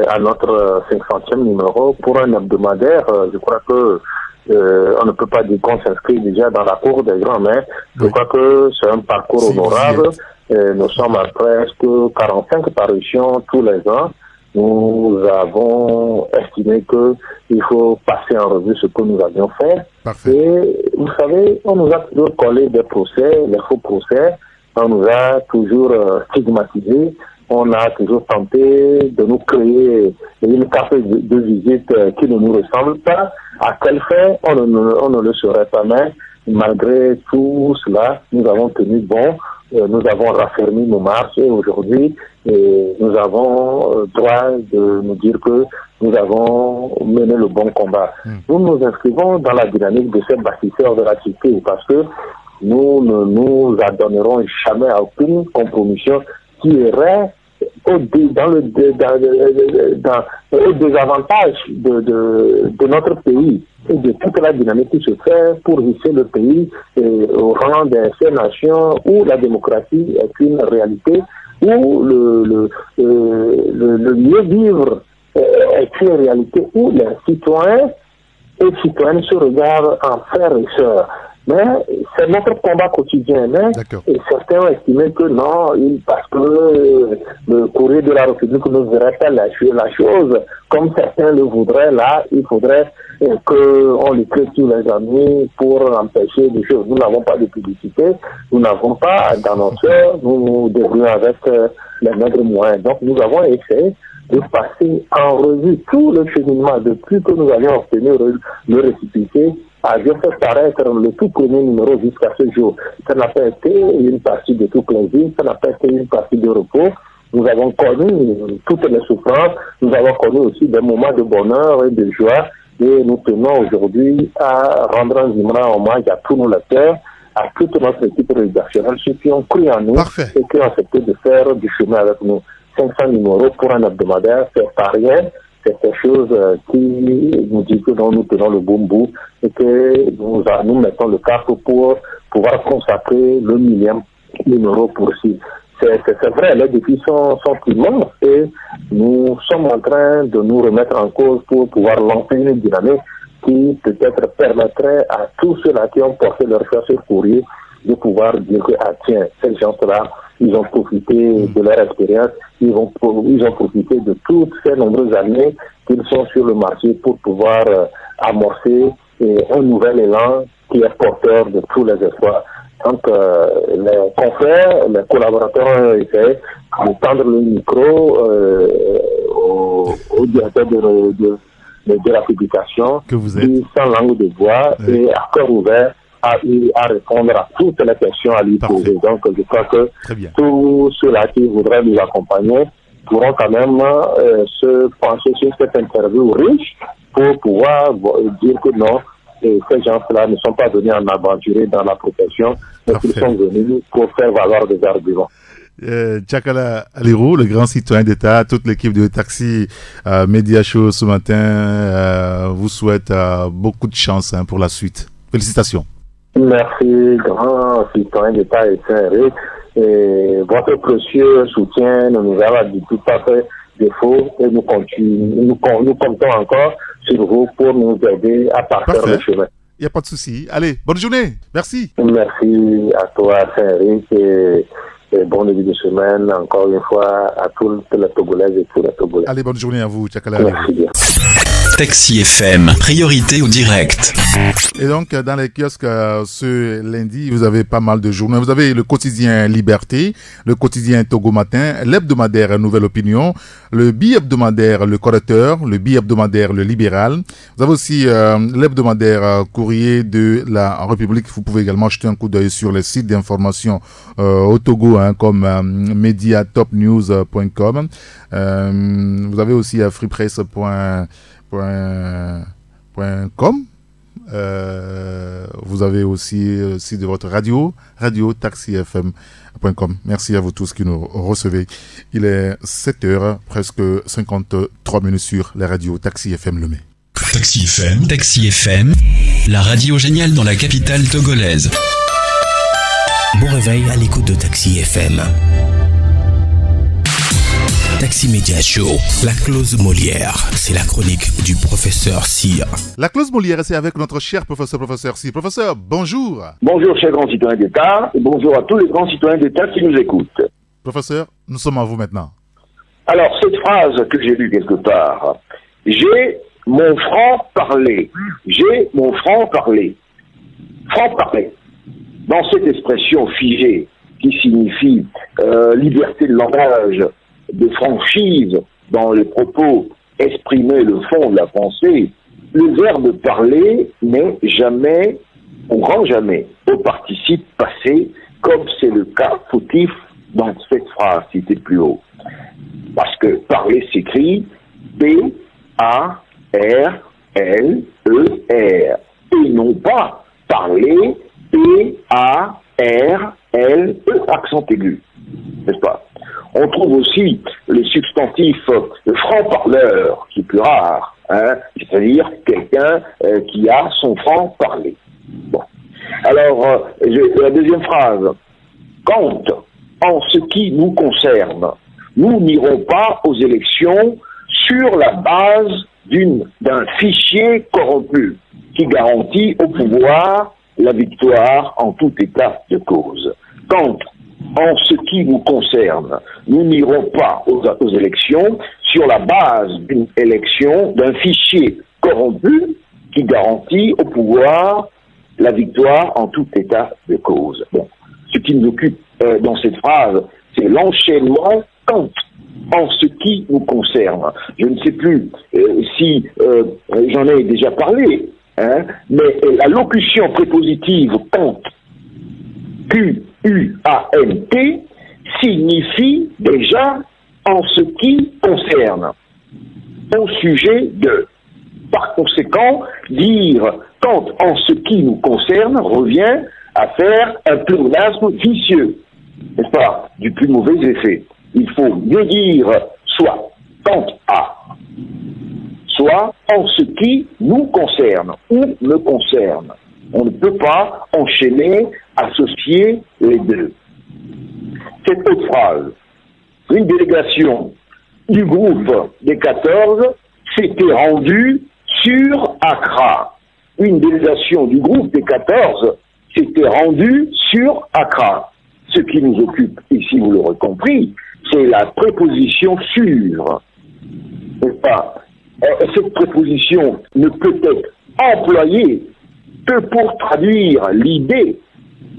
à notre 500e numéro pour un hebdomadaire. Je crois que on ne peut pas dire qu'on s'inscrit déjà dans la cour des grands, mais je crois que c'est un parcours honorable. Nous sommes à presque 45 parutions tous les ans. Nous avons estimé qu'il faut passer en revue ce que nous avions fait. Parfait. Et vous savez, on nous a toujours collé des procès, des faux procès. On nous a toujours stigmatisés. On a toujours tenté de nous créer une carte de visite qui ne nous ressemble pas. À quel fait, on ne le saurait pas, mais malgré tout cela, nous avons tenu bon. Nous avons raffermi nos marches et aujourd'hui, nous avons droit de nous dire que nous avons mené le bon combat. Nous nous inscrivons dans la dynamique de ces bâtisseurs de la cité parce que nous ne nous adonnerons jamais à aucune compromission qui irait au désavantage de notre pays et de toute la dynamique qui se fait pour hisser le pays au rang de ces nations où la démocratie est une réalité, où le mieux vivre est une réalité, où les citoyens et citoyennes se regardent en frères et sœurs. Mais c'est notre combat quotidien. Mais et certains ont estimé que non, parce que le courrier de la République ne verrait pas la chose comme certains le voudraient. Là, il faudrait qu'on l'écrive tous les amis pour empêcher des choses. Nous n'avons pas de publicité, nous n'avons pas d'annonceurs, nous nous débrouillons avec les maigres moyens. Donc nous avons essayé de passer en revue tout le cheminement depuis que nous avions obtenu le récépissé. Avions fait paraître le tout premier numéro jusqu'à ce jour. Ça n'a pas été une partie de tout plaisir, ça n'a pas été une partie de repos. Nous avons connu toutes les souffrances, nous avons connu aussi des moments de bonheur et de joie. Et nous tenons aujourd'hui à rendre un immense hommage à tous nos lecteurs, à toute notre équipe rédactionnelle, ceux qui ont cru en nous et qui ont accepté de faire du chemin avec nous. 500 numéros pour un hebdomadaire, c'est pas rien. C'est quelque chose qui nous dit que nous tenons le bon bout et que nous mettons le cap pour pouvoir consacrer le 1000e numéro pour ci. C'est vrai, les défis sont immenses et nous sommes en train de nous remettre en cause pour pouvoir lancer une dynamique qui peut-être permettrait à tous ceux-là qui ont porté leur choix sur courrier de pouvoir dire que, tiens, ces gens-là, ils ont profité de leur expérience, ils ont profité de toutes ces nombreuses années qu'ils sont sur le marché pour pouvoir amorcer un nouvel élan qui est porteur de tous les espoirs. Donc, les confrères, les collaborateurs ont essayé de tendre le micro au directeur de la publication, qui sans langue de bois et à cœur ouvert à répondre à toutes les questions à lui poser. Donc, je crois que tous ceux-là qui voudraient nous accompagner pourront quand même se pencher sur cette interview riche pour pouvoir dire que non, ces gens-là ne sont pas venus en aventurer dans la profession, mais qu'ils sont venus pour faire valoir des arguments. Tchakala Aliro, le grand citoyen d'État, toute l'équipe de Taxi Média Show ce matin vous souhaite beaucoup de chance pour la suite. Félicitations. Merci, grand citoyen d'État et Saint-Eric. Et votre précieux soutien ne nous a dit tout à fait défaut et nous comptons encore sur vous pour nous aider à partir le chemin. Il n'y a pas de souci. Allez, bonne journée. Merci. Merci à toi, Saint-Eric, et bon début de semaine, encore une fois, à tous les Togolais et tous les Togolais. Allez, bonne journée à vous, Tchakala. Merci bien. Taxi FM, priorité au direct. Et donc, dans les kiosques, ce lundi, vous avez pas mal de journaux. Vous avez le quotidien Liberté, le quotidien Togo Matin, l'hebdomadaire Nouvelle Opinion, le bi-hebdomadaire Le Correcteur, le bi-hebdomadaire Le Libéral. Vous avez aussi l'hebdomadaire Courrier de la République. Vous pouvez également jeter un coup d'œil sur les sites d'information au Togo, comme mediatopnews.com. Vous avez aussi freepress.com. Vous avez aussi le site de votre radio taxifm.com. Merci à vous tous qui nous recevez. Il est 7h, presque 53 minutes sur la radio Taxi FM Lomé. Taxi FM, la radio géniale dans la capitale togolaise. Bon réveil à l'écoute de Taxi FM. Taxi Média Show, la clause Molière, c'est la chronique du professeur Cyr. La clause Molière, c'est avec notre cher professeur Cyr. Professeur, bonjour. Bonjour, chers grands citoyens d'État, et bonjour à tous les grands citoyens d'État qui nous écoutent. Professeur, nous sommes à vous maintenant. Alors, cette phrase que j'ai lue quelque part, j'ai mon franc-parler. J'ai mon franc-parler. Franc-parler. Dans cette expression figée qui signifie liberté de langage, de franchise dans les propos, exprimer le fond de la pensée, le verbe parler n'est jamais, ou grand jamais, au participe passé, comme c'est le cas fautif dans cette phrase citée plus haut. Parce que parler s'écrit P-A-R-L-E-R, et non pas parler P-A-R-L-E, accent aigu, n'est-ce pas? On trouve aussi le substantif franc-parleur, qui est plus rare, c'est-à-dire quelqu'un qui a son franc-parler. Bon. Alors, la deuxième phrase. Quant en ce qui nous concerne, nous n'irons pas aux élections sur la base d'un fichier corrompu qui garantit au pouvoir la victoire en tout état de cause. Quant en ce qui nous concerne, nous n'irons pas aux élections sur la base d'une élection, d'un fichier corrompu qui garantit au pouvoir la victoire en tout état de cause. Bon. Ce qui nous occupe dans cette phrase, c'est l'enchaînement quant en ce qui nous concerne. Je ne sais plus si j'en ai déjà parlé, mais la locution prépositive quant, Q-U-A-N-T, signifie déjà en ce qui concerne, au sujet de. Par conséquent, dire quant en ce qui nous concerne revient à faire un pléonasme vicieux, n'est-ce pas, du plus mauvais effet. Il faut mieux dire soit quant à, soit en ce qui nous concerne ou me concerne. On ne peut pas enchaîner, associer les deux. Cette autre phrase, une délégation du groupe des 14 s'était rendue sur Accra. Une délégation du groupe des 14 s'était rendue sur Accra. Ce qui nous occupe ici, vous l'aurez compris, c'est la préposition sur. N'est-ce pas? Cette préposition ne peut être employée que pour traduire l'idée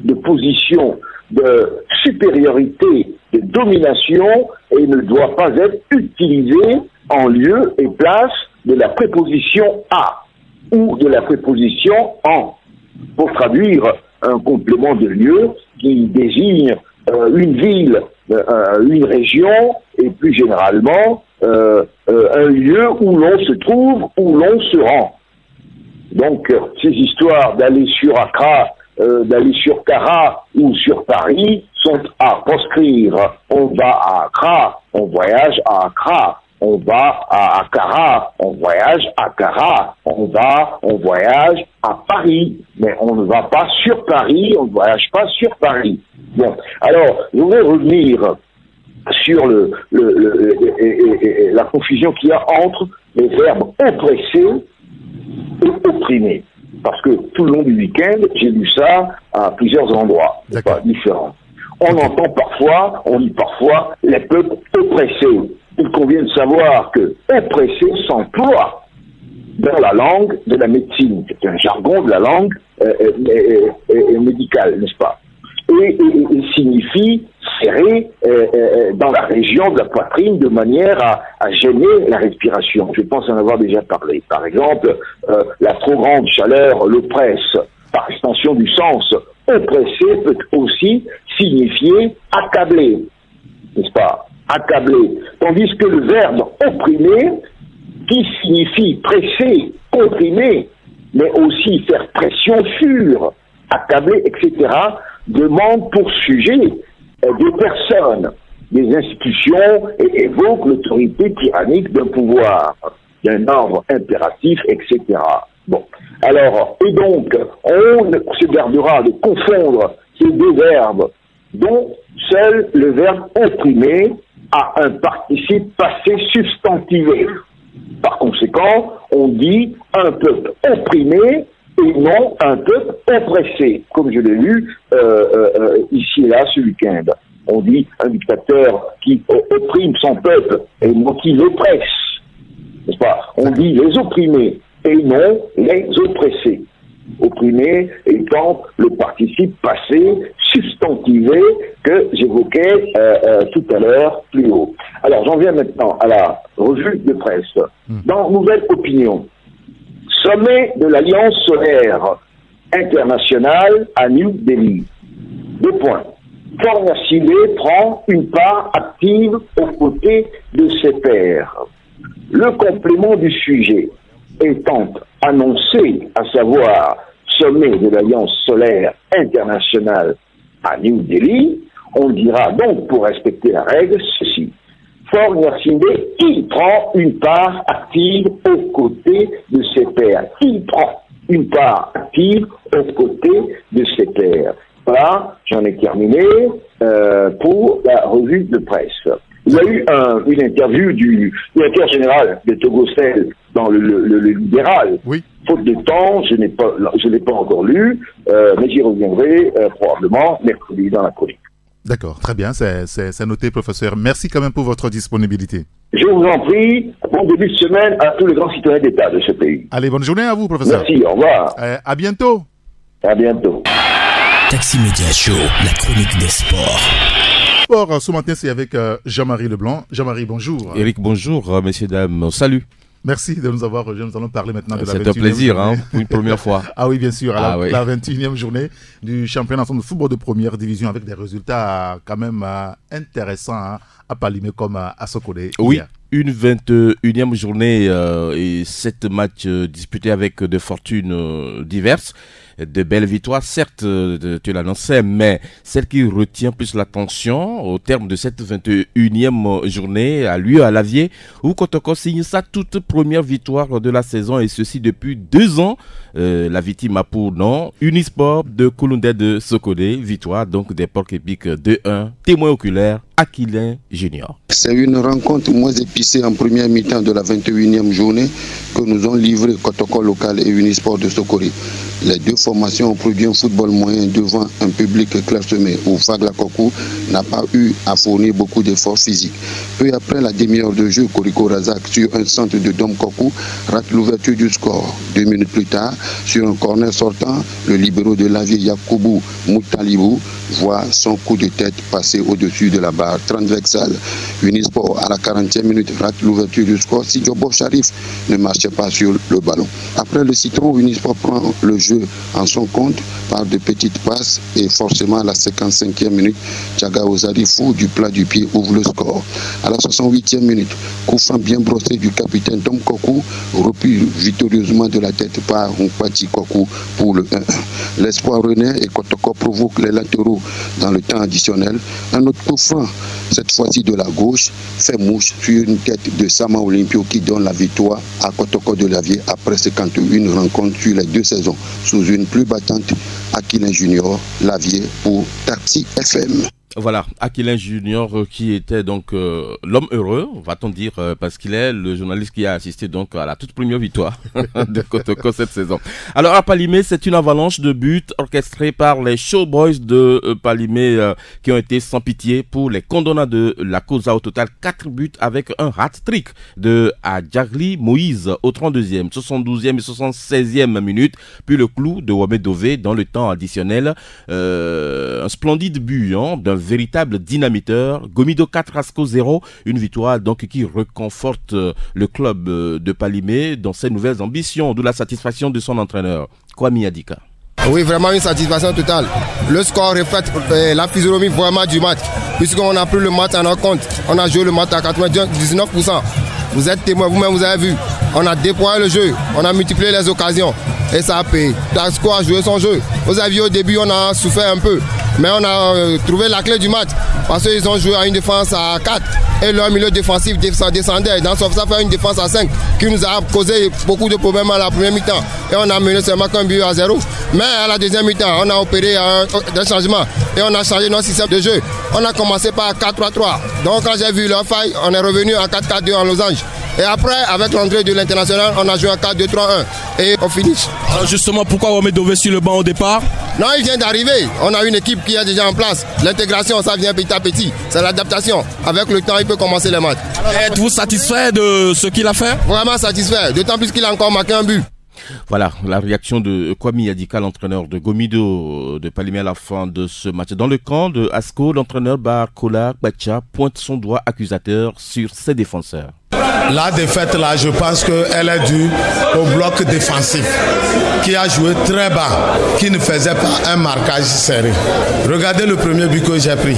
de position de supériorité, de domination, et ne doit pas être utilisée en lieu et place de la préposition à ou de la préposition en, pour traduire un complément de lieu qui désigne une ville, une région, et plus généralement un lieu où l'on se trouve, où l'on se rend. Donc, ces histoires d'aller sur Accra, d'aller sur Cara ou sur Paris sont à proscrire. On va à Accra, on voyage à Accra. On va à Cara, on voyage à Cara. On voyage à Paris. Mais on ne va pas sur Paris, on ne voyage pas sur Paris. Bon, alors, je voudrais revenir sur la confusion qu'il y a entre les verbes oppresser et opprimer. Parce que tout le long du week-end, j'ai lu ça à plusieurs endroits, pas différents. On entend parfois, on lit parfois, les peuples oppressés. Il convient de savoir que oppresser s'emploie dans la langue de la médecine. C'est un jargon de la langue médicale, n'est-ce pas? Et signifie serrer dans la région de la poitrine de manière à gêner la respiration. Je pense en avoir déjà parlé. Par exemple, la trop grande chaleur l'oppresse. Par extension du sens, oppresser peut aussi signifier accabler, n'est-ce pas? Accabler. Tandis que le verbe opprimer, qui signifie presser, comprimer, mais aussi faire pression sur, accabler, etc., demande pour sujet des personnes, des institutions et évoque l'autorité tyrannique d'un pouvoir, d'un ordre impératif, etc. Bon. Alors, et donc, on se gardera de confondre ces deux verbes, dont seul le verbe opprimer a un participe passé substantivé. Par conséquent, on dit un peuple opprimé et non un peuple oppressé, comme je l'ai lu ici et là ce week-end. On dit un dictateur qui opprime son peuple et non qui l'oppresse, n'est-ce pas? On dit les opprimés et non les oppressés. Opprimé étant le participe passé substantivé que j'évoquais tout à l'heure plus haut. Alors j'en viens maintenant à la revue de presse. Dans Nouvelle Opinion, sommet de l'Alliance solaire internationale à New Delhi. 2 points. Fornia Sindé prend une part active aux côtés de ses pairs. Le complément du sujet étant annoncé, à savoir sommet de l'Alliance solaire internationale à New Delhi, on dira donc, pour respecter la règle, ceci. Fornia Sindé, il prend une part active aux côtés de ses pairs. Il prend une part active aux côtés de ses pairs. Voilà, j'en ai terminé pour la revue de presse. Il y a eu une interview du directeur général de Togocel dans le Libéral. Oui. Faute de temps, je ne l'ai pas encore lu, mais j'y reviendrai probablement mercredi dans la chronique. D'accord, très bien, c'est noté, professeur. Merci quand même pour votre disponibilité. Je vous en prie, bon début de semaine à tous les grands citoyens d'État de ce pays. Allez, bonne journée à vous, professeur. Merci, au revoir. À bientôt. À bientôt. Taxi Média Show, la chronique des sports. Sport, ce matin, c'est avec Jean-Marie Leblanc. Jean-Marie, bonjour. Eric, bonjour, messieurs, dames. Salut. Merci de nous avoir rejoints. Nous allons parler maintenant de la 21e C'est un plaisir, hein, pour une première fois. Ah oui, bien sûr. Oui. La 21e journée du championnat de football de première division avec des résultats quand même intéressants à Palimé comme à Sokodé. Oui, une 21e journée et 7 matchs disputés avec des fortunes diverses. De belles victoires, certes, tu l'annonçais, mais celle qui retient plus l'attention au terme de cette 21e journée a lieu à Lavier, où Kotoko signe sa toute première victoire de la saison, et ceci depuis 2 ans. La victime a pour nom Unisport de Kouloundé de Sokodé, victoire donc des Porcs Épiques 2-1, témoin oculaire Aquilin Junior. C'est une rencontre moins épicée en première mi-temps de la 21e journée que nous ont livré Kotoko local et Unisport de Sokodé. Les deux formations ont produit un football moyen devant un public clairsemé où Fagla Kokou n'a pas eu à fournir beaucoup d'efforts physiques. Peu après la demi-heure de jeu, Koriko Razak sur un centre de Dom Kokou rate l'ouverture du score. 2 minutes plus tard, sur un corner sortant, le libéraux de Lavier Yakoubou Moutalibou voit son coup de tête passer au-dessus de la barre transversale. Unisport à la 40e minute rate l'ouverture du score si Djobo Sharif ne marchait pas sur le ballon. Après le citron, Unisport prend le jeu en son compte par de petites passes et forcément à la 55e minute, Tchaga Ozarifou du plat du pied ouvre le score. À la 68e minute, coup franc bien brossé du capitaine Dom Kokou, repris victorieusement de la tête par Mpati Kokou pour le 1-1. L'espoir renaît et Kotoko provoque les latéraux dans le temps additionnel. Un autre coup franc, cette fois-ci de la gauche, fait mouche sur une tête de Sama Olympio qui donne la victoire à Kotoko de Lavier après 51 rencontres sur les 2 saisons. Sous une plus battante Aquilin Junior, Lavier pour Taxi FM. Voilà, Aquilin Junior qui était donc l'homme heureux, va-t-on dire, parce qu'il est le journaliste qui a assisté donc à la toute première victoire de Kotoko cette saison. Alors à Palimé, c'est une avalanche de buts orchestrée par les Showboys de Palimé qui ont été sans pitié pour les condonnats de la Cosa. Au total 4 buts avec un hat-trick de Adjagli Moïse au 32e, 72e et 76e minute, puis le clou de Wame Dové dans le temps additionnel. Un splendide but d'un véritable dynamiteur. Gomido 4, Asco 0, une victoire donc qui reconforte le club de Palimé dans ses nouvelles ambitions, d'où la satisfaction de son entraîneur, Kwame Adika. Oui, vraiment une satisfaction totale. Le score reflète la physionomie vraiment du match, puisqu'on a pris le match en compte. On a joué le match à 99%. Vous êtes témoin, vous-même vous avez vu. On a déployé le jeu, on a multiplié les occasions et ça a payé. Tasco a joué son jeu. Vous avez vu au début, on a souffert un peu, mais on a trouvé la clé du match parce qu'ils ont joué à une défense à 4 et leur milieu défensif descendait. Dans ça fait une défense à 5 qui nous a causé beaucoup de problèmes à la première mi-temps et on a mené seulement un but à 0. Mais à la deuxième mi-temps, on a opéré un changement et on a changé notre système de jeu. On a commencé par 4-3-3. Donc quand j'ai vu leur faille, on est revenu en 4-4-2 en losange. Et après, avec l'entrée de l'international, on a joué en 4-2-3-1 et au finish. Alors justement, pourquoi Wame Dové sur le banc au départ? Non, il vient d'arriver. On a une équipe qui est déjà en place. L'intégration, ça vient petit à petit. C'est l'adaptation. Avec le temps, il peut commencer les matchs. Êtes-vous satisfait de ce qu'il a fait? Vraiment satisfait, d'autant plus qu'il a encore marqué un but. Voilà la réaction de Kwame Adika, l'entraîneur de Gomido de Palimé à la fin de ce match. Dans le camp de Asco, l'entraîneur Barkola Bacha pointe son doigt accusateur sur ses défenseurs. La défaite là, je pense qu'elle est due au bloc défensif qui a joué très bas, qui ne faisait pas un marquage serré. Regardez le premier but que j'ai pris,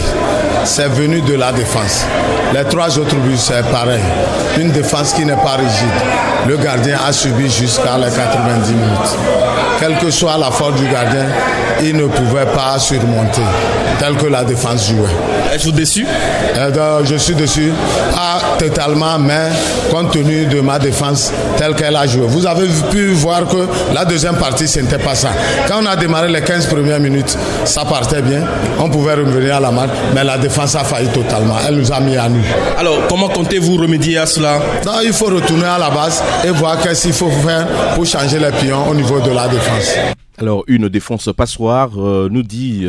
c'est venu de la défense. Les 3 autres buts, c'est pareil. Une défense qui n'est pas rigide. Le gardien a subi jusqu'à les 90 minutes. Quelle que soit la force du gardien, il ne pouvait pas surmonter, tel que la défense jouait. Êtes-vous déçu? Je suis déçu, pas totalement, mais compte tenu de ma défense telle qu'elle a joué. Vous avez pu voir que la deuxième partie, ce n'était pas ça. Quand on a démarré les 15 premières minutes, ça partait bien. On pouvait revenir à la marque, mais la défense a failli totalement. Elle nous a mis à nu. Alors, comment comptez-vous remédier à cela? Non, il faut retourner à la base et voir qu'est-ce qu'il faut faire pour changer les pions au niveau de la défense. Alors, une défense passoire, nous dit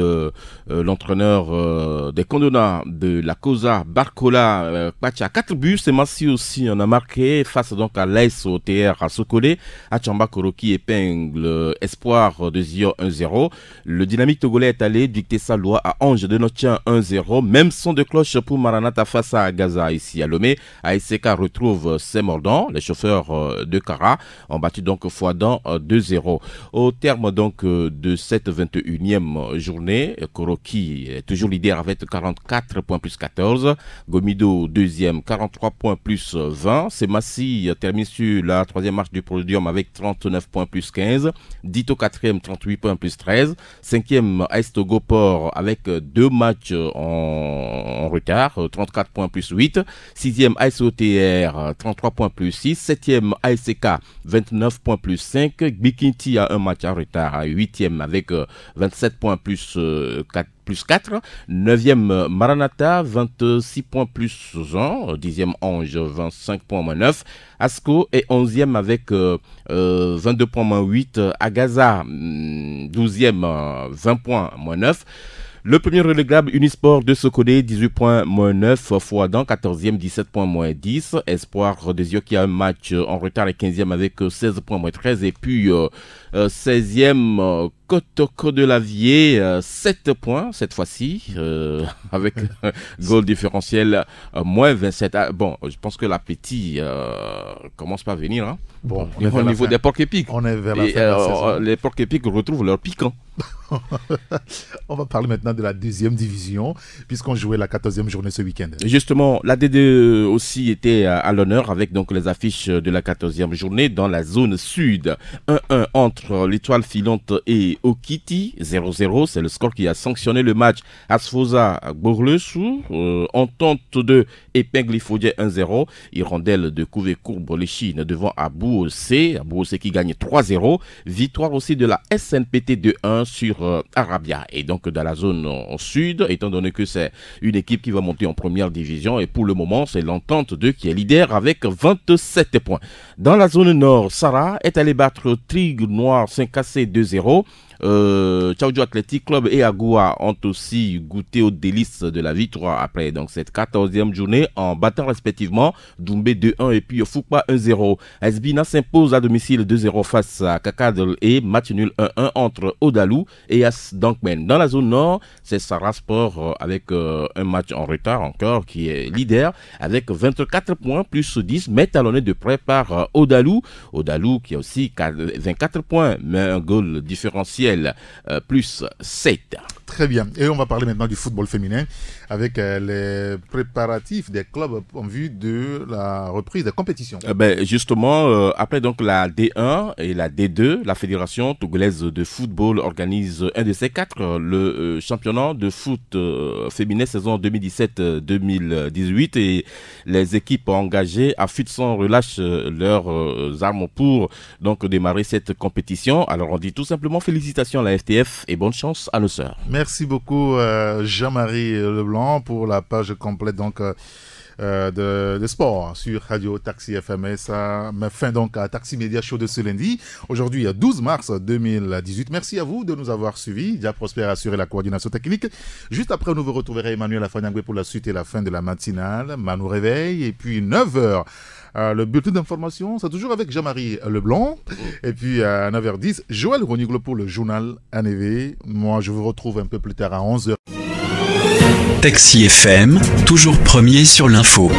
l'entraîneur des condonnats de la Cosa, Barkola Pacha. 4 buts, c'est Massi aussi en a marqué face donc à l'AS OTR à Sokole. Achamba Koroki épingle Espoir de Zio 1-0. Le dynamique togolais est allé dicter sa loi à Ange de Notien 1-0. Même son de cloche pour Maranatha face à Gaza ici à Lomé. ASK retrouve ses mordants. Les chauffeurs de Kara ont battu donc Fouadan 2-0. Au terme donc de cette 21e journée, Koroki est toujours leader avec 44 points plus 14, Gomido deuxième 43 points plus 20, Semassi termine sur la 3e marche du podium avec 39 points plus 15, Dito 4e 38 points plus 13, 5e AS Togo Port avec 2 matchs en retard, 34 points plus 8, 6e AS OTR 33 points plus 6, 7e ASK 29 points plus 5, Bikinti a un match en retard à 8e avec 27 points plus 4, 9e Maranatha 26 points plus 1, 10e Ange 25 points moins 9, Asco est 11e avec 22 points moins 8, Agaza 12e 20 points moins 9. Le premier relégable Unisport de Sokode, 18 points moins 9, Fouadan 14e, 17 points moins 10, Espoir des Yeux qui a un match en retard et 15e avec 16 points moins 13 et puis 16e Kotoko de Lavier, 7 points cette fois-ci avec goal différentiel moins 27. Bon, je pense que l'appétit commence par venir. Hein. Bon, au niveau des porcs épiques. On est vers la fin de la saison. Les porcs épiques retrouvent leur piquant. On va parler maintenant de la 2e division, puisqu'on jouait la 14e journée ce week-end. Justement, la D2 aussi était à l'honneur avec donc les affiches de la 14e journée dans la zone sud. 1-1 entre entre l'Étoile filante et Okiti, 0-0. C'est le score qui a sanctionné le match. Asfosa Borlesou, Entente de Épingle Ifodje 1-0. Hirondelle de Couvé-Courbe les Chines devant Abou Ossé qui gagne 3-0. Victoire aussi de la SNPT 2-1 sur Arabia. Et donc dans la zone sud, étant donné que c'est une équipe qui va monter en première division, et pour le moment c'est l'Entente 2 qui est leader avec 27 points. Dans la zone nord, Sarah est allé battre Trigue Noir 5-C 2-0. Tchaoudjou Athletic Club et Agoua ont aussi goûté aux délices de la victoire après donc cette 14e journée en battant respectivement Doumbé 2-1 et puis Fukpa 1-0. Esbina s'impose à domicile 2-0 face à Kakadl et match nul 1-1 entre Odalou et As Dankmen. Dans la zone nord, c'est Sarah Sport avec un match en retard encore qui est leader avec 24 points plus 10 mais talonné de près par Odalou. Odalou qui a aussi 24 points mais un goal différentiel plus 7. Très bien. Et on va parler maintenant du football féminin avec les préparatifs des clubs en vue de la reprise des compétitions. Justement, après donc la D1 et la D2, la Fédération togolaise de football organise un de ces quatre, le championnat de foot féminin saison 2017-2018 et les équipes engagées affûtent sans relâche leurs armes pour donc démarrer cette compétition. Alors on dit tout simplement félicitations à la FTF et bonne chance à nos sœurs. Merci beaucoup Jean-Marie Leblanc pour la page complète donc de sport sur Radio Taxi FM. Et ça met fin donc à Taxi Média Show de ce lundi. Aujourd'hui, 12 mars 2018. Merci à vous de nous avoir suivis. Dia Prosper a assuré la coordination technique. Juste après, nous vous retrouverez Emmanuel Afanyangwe pour la suite et la fin de la matinale. Manu Réveil. Et puis 9h. Le bulletin d'information, c'est toujours avec Jean-Marie Leblanc. Et puis à 9h10, Joël Roniglo pour le journal ANV. Moi, je vous retrouve un peu plus tard à 11h. Taxi FM, toujours premier sur l'info.